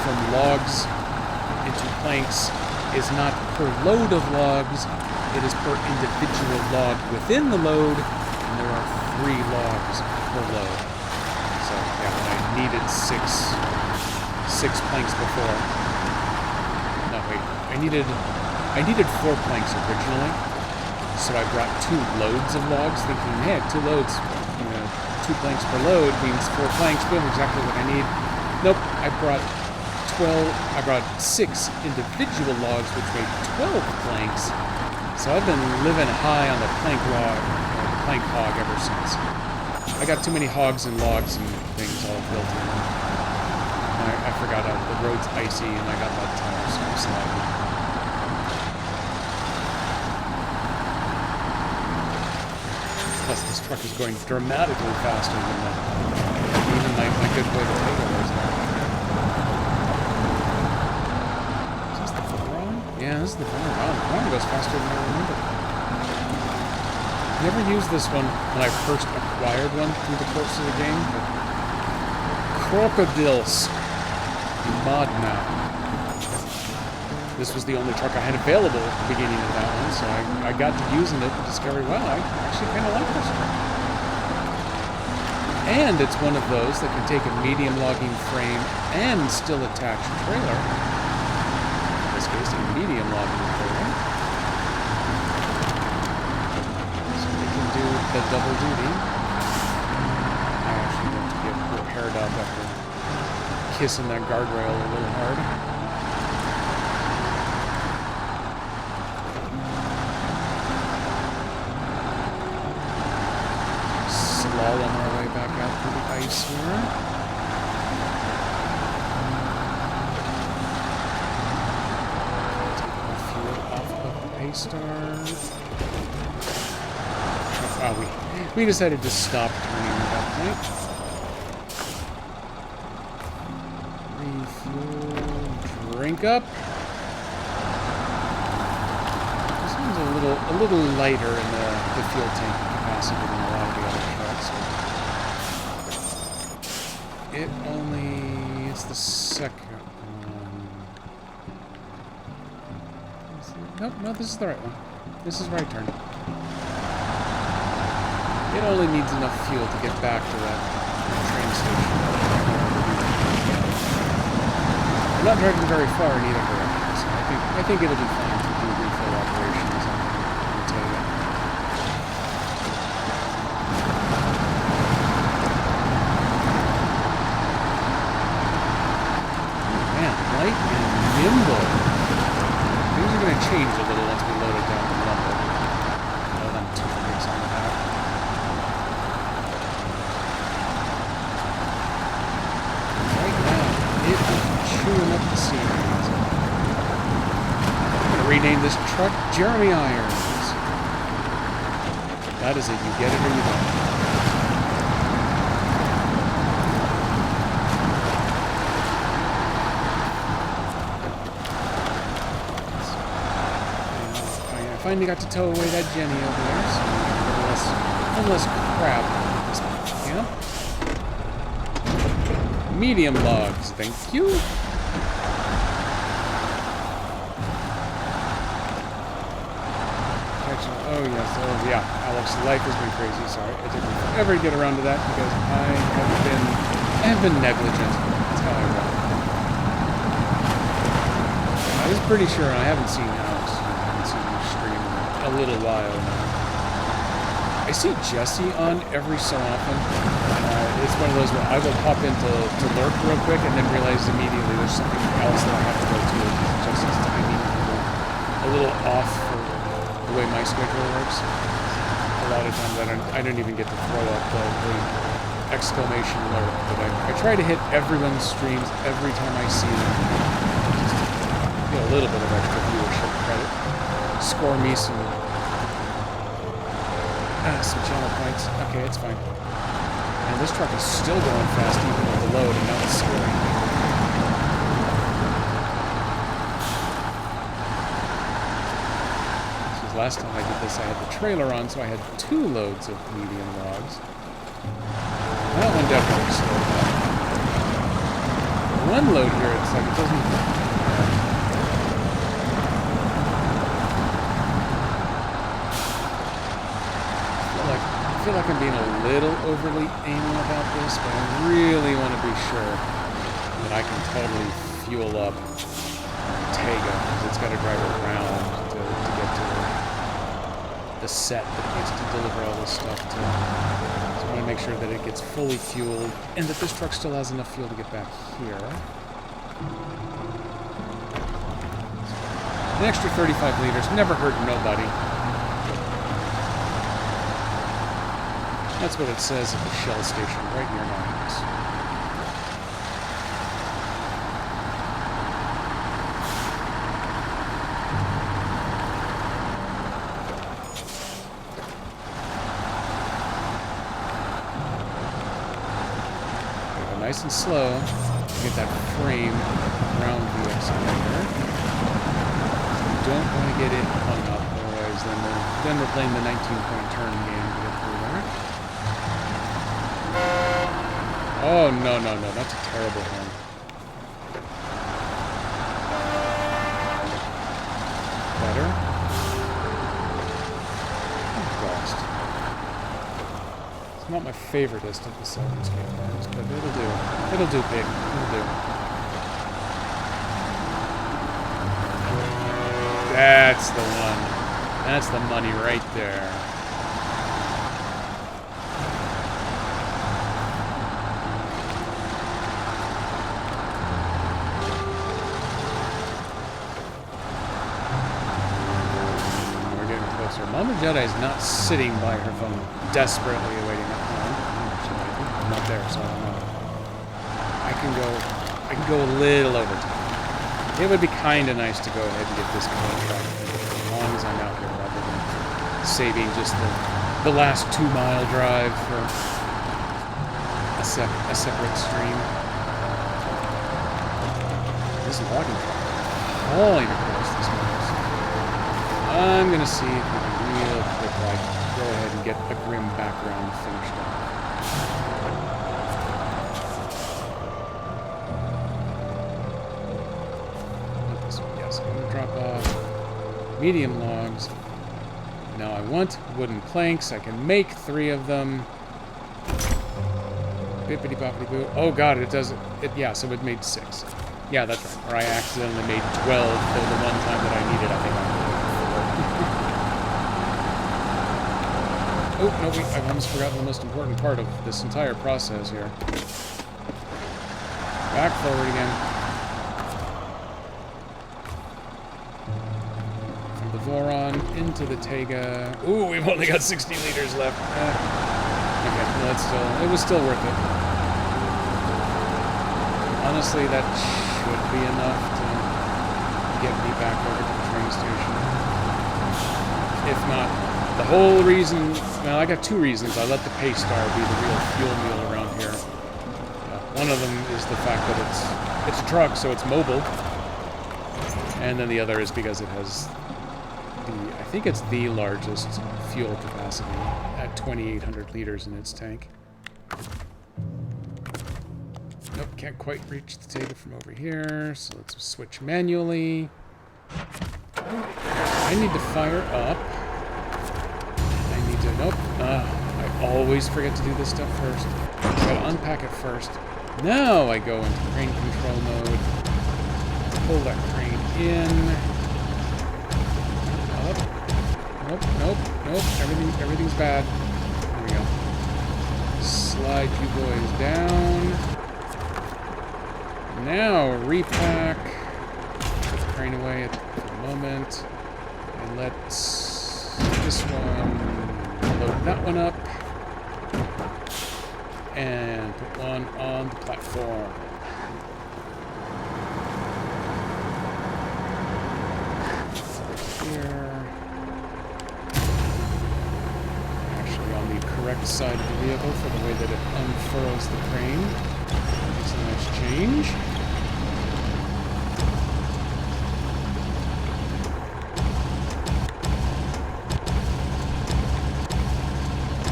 from logs into planks is not per load of logs, it is per individual log within the load, and there are 3 logs per load. So, yeah, when I needed six planks before. No, wait, I needed 4 planks originally, so I brought 2 loads of logs, thinking, hey, 2 loads, 2 planks per load means 4 planks, boom, exactly what I need. Nope, I brought 6 individual logs, which made 12 planks. So I've been living high on the plank hog ever since. I got too many hogs and logs and things all built in. I forgot the road's icy and I got bad tires, so I'm sliding. Plus this truck is going dramatically faster than even my good boy the Pogo is now. Yeah, this is the Vaughn. Wow, the Vaughn goes faster than I remember. Never used this one when I first acquired one through the course of the game, but Crocodiles mod now. This was the only truck I had available at the beginning of that one, so I got to using it and discovered, wow, I actually kind of like this truck. And it's one of those that can take a medium logging frame and still attach a trailer. In this case, a medium logging trailer. So we can do the double duty. I actually want to get repaired up after kissing that guardrail a little hard. Slalom our way back out through the ice here. Take my fuel off of the Paystar. Oh, we decided to stop turning at that point. Refuel, drink up. This one's a little lighter in the fuel tank capacity than a lot of the other trucks. It's the second one. Nope, no, this is the right one. This is right turn. It only needs enough fuel to get back to that train station. I'm not driving very far in either direction, so I think it'll be fine to do refill operations on Ortega. Man, light and nimble. Things are going to change a little once we load it down the lumber. Other than 2 bricks on the back. Chewing up the scenery. I'm going to rename this truck Jeremy Irons. That is it. You get it or you don't. I finally got to tow away that Jenny over there, so a little less crap at this point. Yeah? Medium logs, thank you. Actually, oh yes, oh yeah, Alex, life has been crazy. Sorry, it took me forever to get around to that because I have been negligent. That's how I roll. I was pretty sure, and I haven't seen Alex. I haven't seen him stream in a little while now. I see Jesse on every so often. It's one of those where I will pop into lurk real quick and then realize immediately there's something else that I have to go to. Jesse's timing a little off for the way my schedule works. A lot of times I don't even get to throw up the exclamation lurk, but I try to hit everyone's streams every time I see them. Just to get a little bit of extra viewership credit. Score me some channel points. Okay, it's fine. And this truck is still going fast even with the load, and now it's scoring. This was last time I did this, I had the trailer on, so I had 2 loads of medium logs. That one definitely slowed down. One load here, it's like it doesn't... I feel like I'm being a little overly anal about this, but I really want to be sure that I can totally fuel up Ortega, because it's got to drive around to get to the set that it needs to deliver all this stuff to. So I want to make sure that it gets fully fueled, and that this truck still has enough fuel to get back here. An extra 35 liters never hurt nobody. That's what it says at the Shell station right near my house. Go nice and slow to get that frame around the excavator. You don't want to get it hung up, otherwise then we're playing the 19-point turn game to get through there. Oh, no, that's a terrible one. Better? Oh, Ghost. It's not my favoriteest of the 7 skate parts, but it'll do. It'll do, pig. It'll do. That's the one. That's the money right there. Jedi's not sitting by her phone, desperately awaiting it. I'm not there, so I don't know. I can go a little over time. It would be kind of nice to go ahead and get this contract as long as I'm out here, rather than saving just the last 2-mile drive for a separate stream. This logging truck hauling across this place. I'm gonna see if we can real quick go ahead and get a grim background finished up. Yes, I'm gonna drop off medium logs. Now I want wooden planks. I can make 3 of them. Bippity boppity boo. Oh god, it does it. Yeah, so it made 6. Yeah, that's right. Or I accidentally made 12 for the one time that I needed. I think I made 4. Oh, no, wait. I've almost forgotten the most important part of this entire process here. Back forward again. From the Voron into the Tega. Ooh, we've only got 60 liters left. Okay, well, it was still worth it. Honestly, that should be enough to get me back over to the train station. If not, the whole reason, well, I got 2 reasons. I let the Paystar be the real fuel mule around here. One of them is the fact that it's a truck, so it's mobile. And then the other is because it has I think it's the largest fuel capacity at 2,800 liters in its tank. Nope, can't quite reach the Tega from over here, so let's switch manually. I need to fire up. I need to, nope, I always forget to do this stuff first. I gotta unpack it first. Now I go into crane control mode. Pull that crane in. Up. Nope. Everything's bad. There we go. Slide you boys down. Now repack. Put the crane away for the moment. And let's this one load that one up. And put one on the platform. Here. Actually on the correct side of the vehicle for the way that it unfurls the crane. Makes a nice change.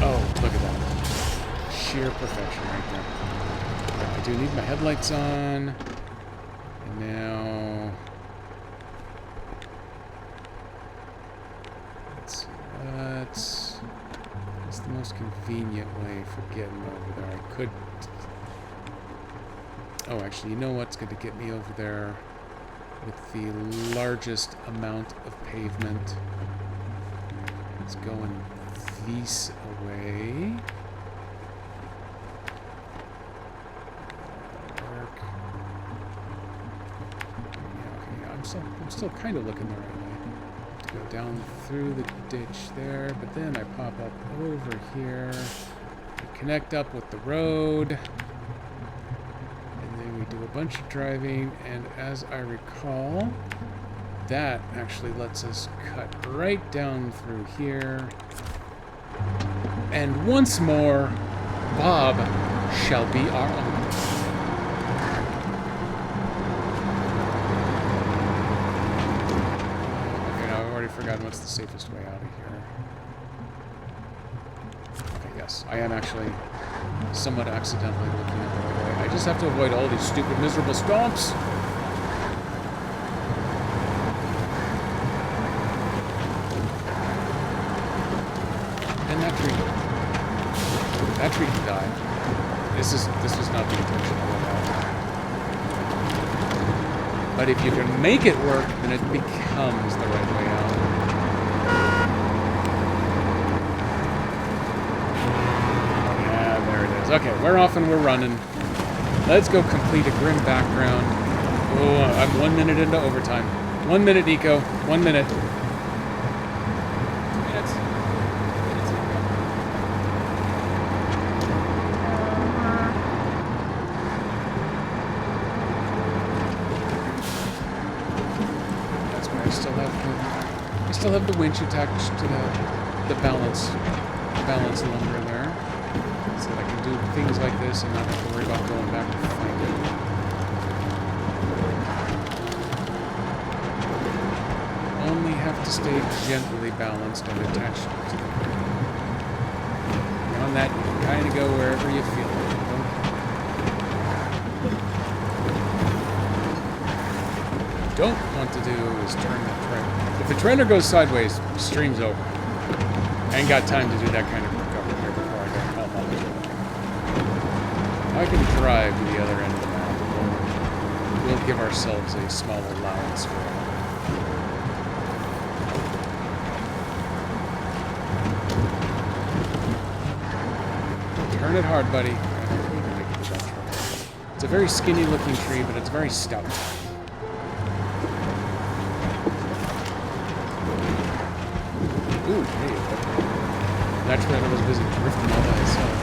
Oh, look at that. Sheer perfection right there. I do need my headlights on. And now... let's see. That's the most convenient way for getting over there. I could... oh, actually, you know what's going to get me over there with the largest amount of pavement? It's going this away. Work. Yeah, okay, I'm still kind of looking the right way. Go down through the ditch there, but then I pop up over here, connect up with the road, and then we do a bunch of driving, and as I recall, that actually lets us cut right down through here. And once more, Bob shall be our own. Forgotten what's the safest way out of here. Okay, yes, I am actually somewhat accidentally looking at the right way. I just have to avoid all these stupid, miserable stomps. And that tree can die. This is not the intention of it. But if you can make it work, then it becomes the right way out. Yeah, there it is. Okay, we're off and we're running. Let's go complete a grim background. Oh, I'm 1 minute into overtime. 1 minute, Nico. 1 minute. 2 minutes. still have the winch attached to the balance lumber there, so that I can do things like this and not have to worry about going back and find it. Only have to stay gently balanced and attached to the ground. Beyond that, you can kind of go wherever you feel like. Don't want to do is turn the trailer. If the trailer goes sideways, stream's over. I ain't got time to do that kind of recovery here before I go home on the trailer. I can drive to the other end of the map. We'll give ourselves a small allowance for it. Turn it hard, buddy. It's a very skinny looking tree, but it's very stout. Ooh, hey, that trailer was busy drifting all by itself.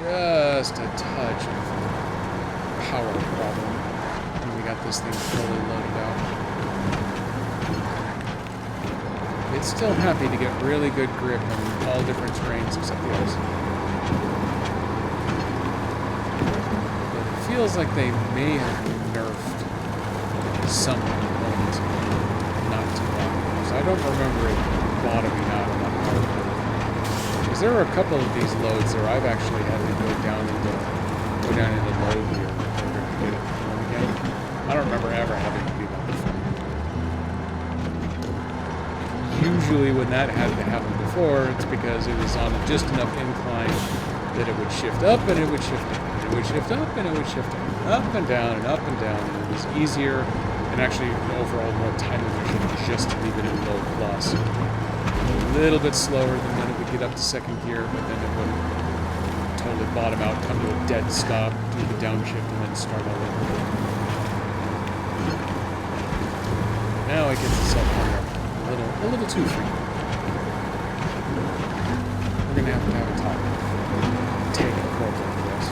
Just a touch of power problem when we got this thing fully loaded out. It's still happy to get really good grip on all different terrains except the ice. But it feels like they may have nerfed some components not too long ago. So I don't remember it bottoming out on that power curve. There are a couple of these loads where I've actually had to go down into load here in order to get it going again. I don't remember ever having to do that before. Usually when that had to happen before, it's because it was on just enough incline that it would shift up and it would shift up. It would shift up and it would shift up and down and up and down. And it was easier and actually overall more time efficient just to leave it in low plus. A little bit slower than when it would get up to second gear, but then it would totally bottom out, come to a dead stop, do the downshift, and then start all over. Now it gets itself hung up a little too free. We're gonna have a talk. Take a quote like this.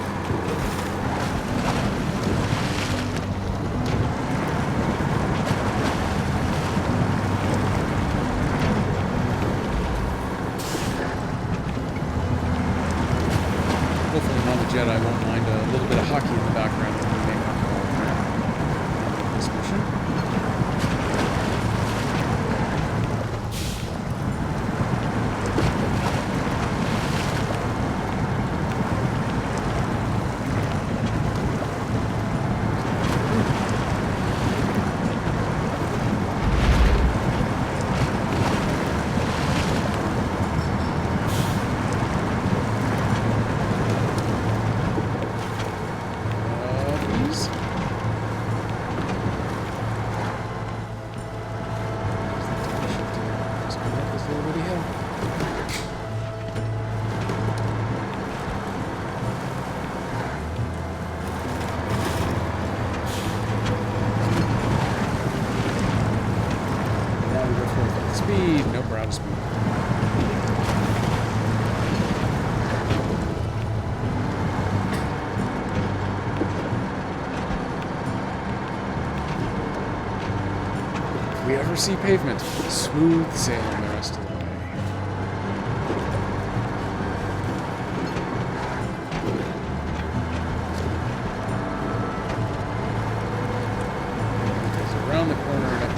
Jedi won't mind a little bit of hockey in the background when we make this mission. Speed, nope, we're out of speed. If we ever see pavement, smooth sailing the rest of the way. It's around the corner and up.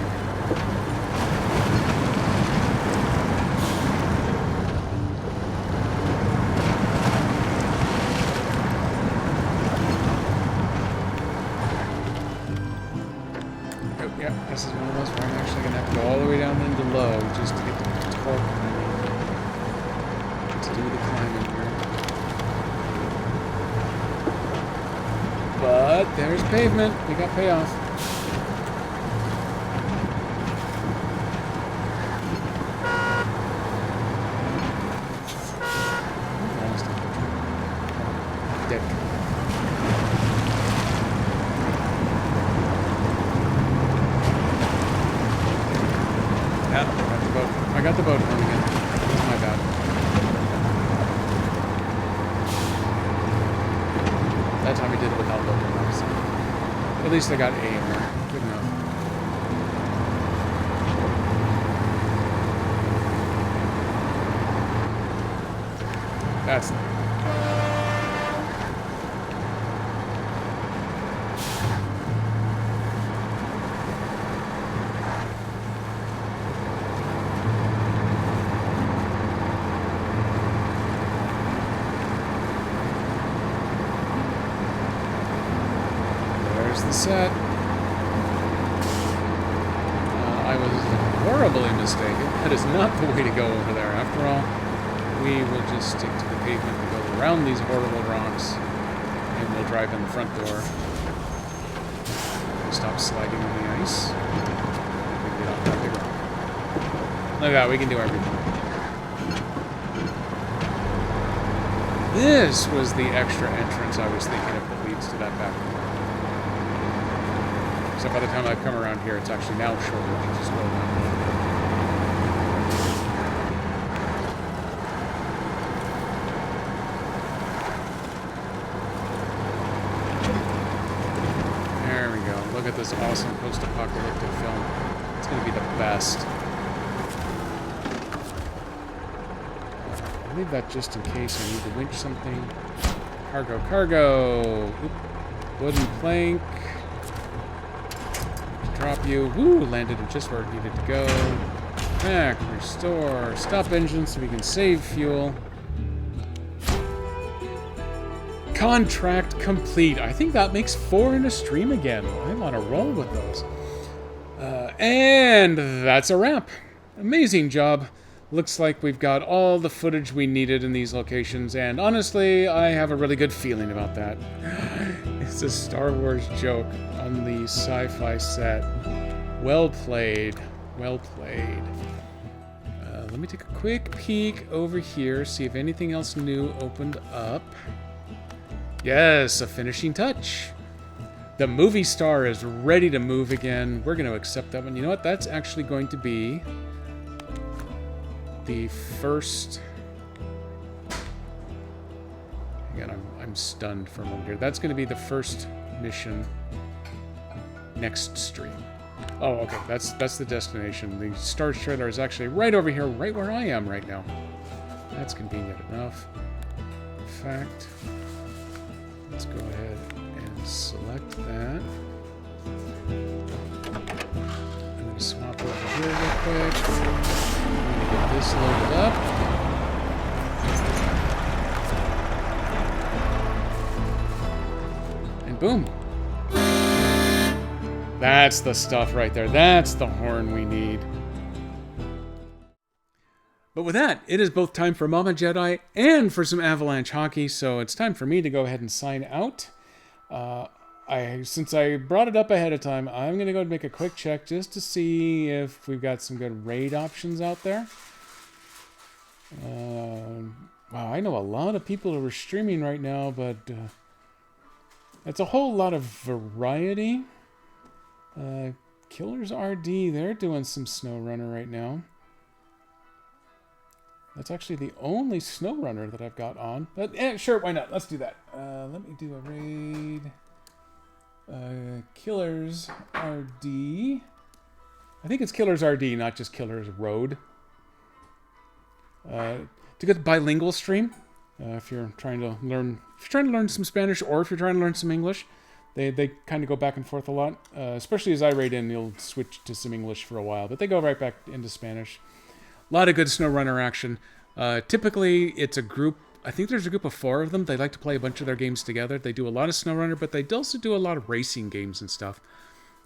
Yeah, this is one of those where I'm actually going to have to go all the way down into low just to get the torque I need to do the climbing here. But there's pavement. We got payoff. I got the boat running again. That's my bad. That time I did it without boat running. At least I got A in there. Good enough. That's there's the set. I was horribly mistaken. That is not the way to go over there. After all, we will just stick to the pavement and go around these horrible rocks, and we'll drive in the front door. Stop sliding on the ice. We can get off that big rock. Look at that, we can do everything. This was the extra entrance I was thinking of that leads to that back door. So by the time I come around here, it's actually now shorter to just go down. There we go. Look at this awesome post-apocalyptic film. It's going to be the best. I'll leave that just in case I need to winch something. Cargo. Oop. Wooden plank. Drop you. Woo! Landed it just where it needed to go. Back. Restore. Stop engine so we can save fuel. Contract complete. I think that makes 4 in a stream again. I'm on a roll with those. And that's a wrap. Amazing job. Looks like we've got all the footage we needed in these locations, and honestly, I have a really good feeling about that. It's a Star Wars joke on the sci-fi set. Well played. Well played. Let me take a quick peek over here, see if anything else new opened up. Yes, a finishing touch. The movie star is ready to move again. We're going to accept that one. You know what? That's actually going to be the first... Again, I'm stunned for a moment here. That's going to be the first mission next stream. Oh, okay. That's the destination. The Stars trailer is actually right over here, right where I am right now. That's convenient enough. In fact, let's go ahead and select that. I'm going to swap over here real quick. Get this loaded up. And boom. That's the stuff right there. That's the horn we need. But with that, it is both time for Mama Jedi and for some Avalanche hockey, so it's time for me to go ahead and sign out. Since I brought it up ahead of time, I'm going to go and make a quick check just to see if we've got some good raid options out there. Wow, I know a lot of people who are streaming right now, but it's a whole lot of variety. Killers RD, they're doing some SnowRunner right now. That's actually the only SnowRunner that I've got on. But sure, why not? Let's do that. Let me do a raid. Killers RD. I think it's Killers RD, not just Killers Road. To get bilingual stream, if you're trying to learn some Spanish or if you're trying to learn some English, they kind of go back and forth a lot. Especially as I raid in, you'll switch to some English for a while, but they go right back into Spanish. A lot of good SnowRunner action. Typically, it's a group. I think there's a group of 4 of them. They like to play a bunch of their games together. They do a lot of SnowRunner, but they also do a lot of racing games and stuff.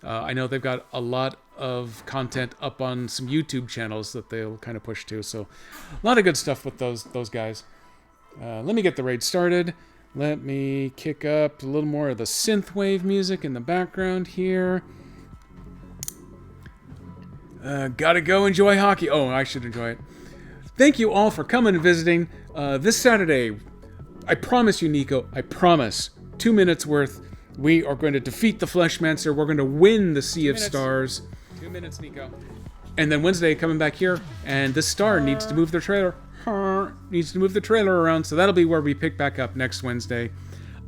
I know they've got a lot of content up on some YouTube channels that they'll kind of push to. So a lot of good stuff with those guys. Let me get the raid started. Let me kick up a little more of the synthwave music in the background here. Gotta go enjoy hockey. Oh, I should enjoy it. Thank you all for coming and visiting. This Saturday, I promise you, Nico, I promise, 2 minutes worth, we are going to defeat the Fleshmancer. We're going to win the Sea of Stars. 2 minutes, Nico. And then Wednesday, coming back here, and this star needs to move their trailer. Needs to move the trailer around, so that'll be where we pick back up next Wednesday.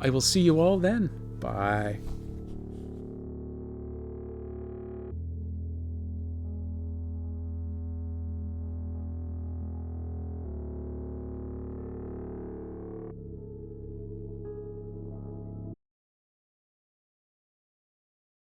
I will see you all then. Bye.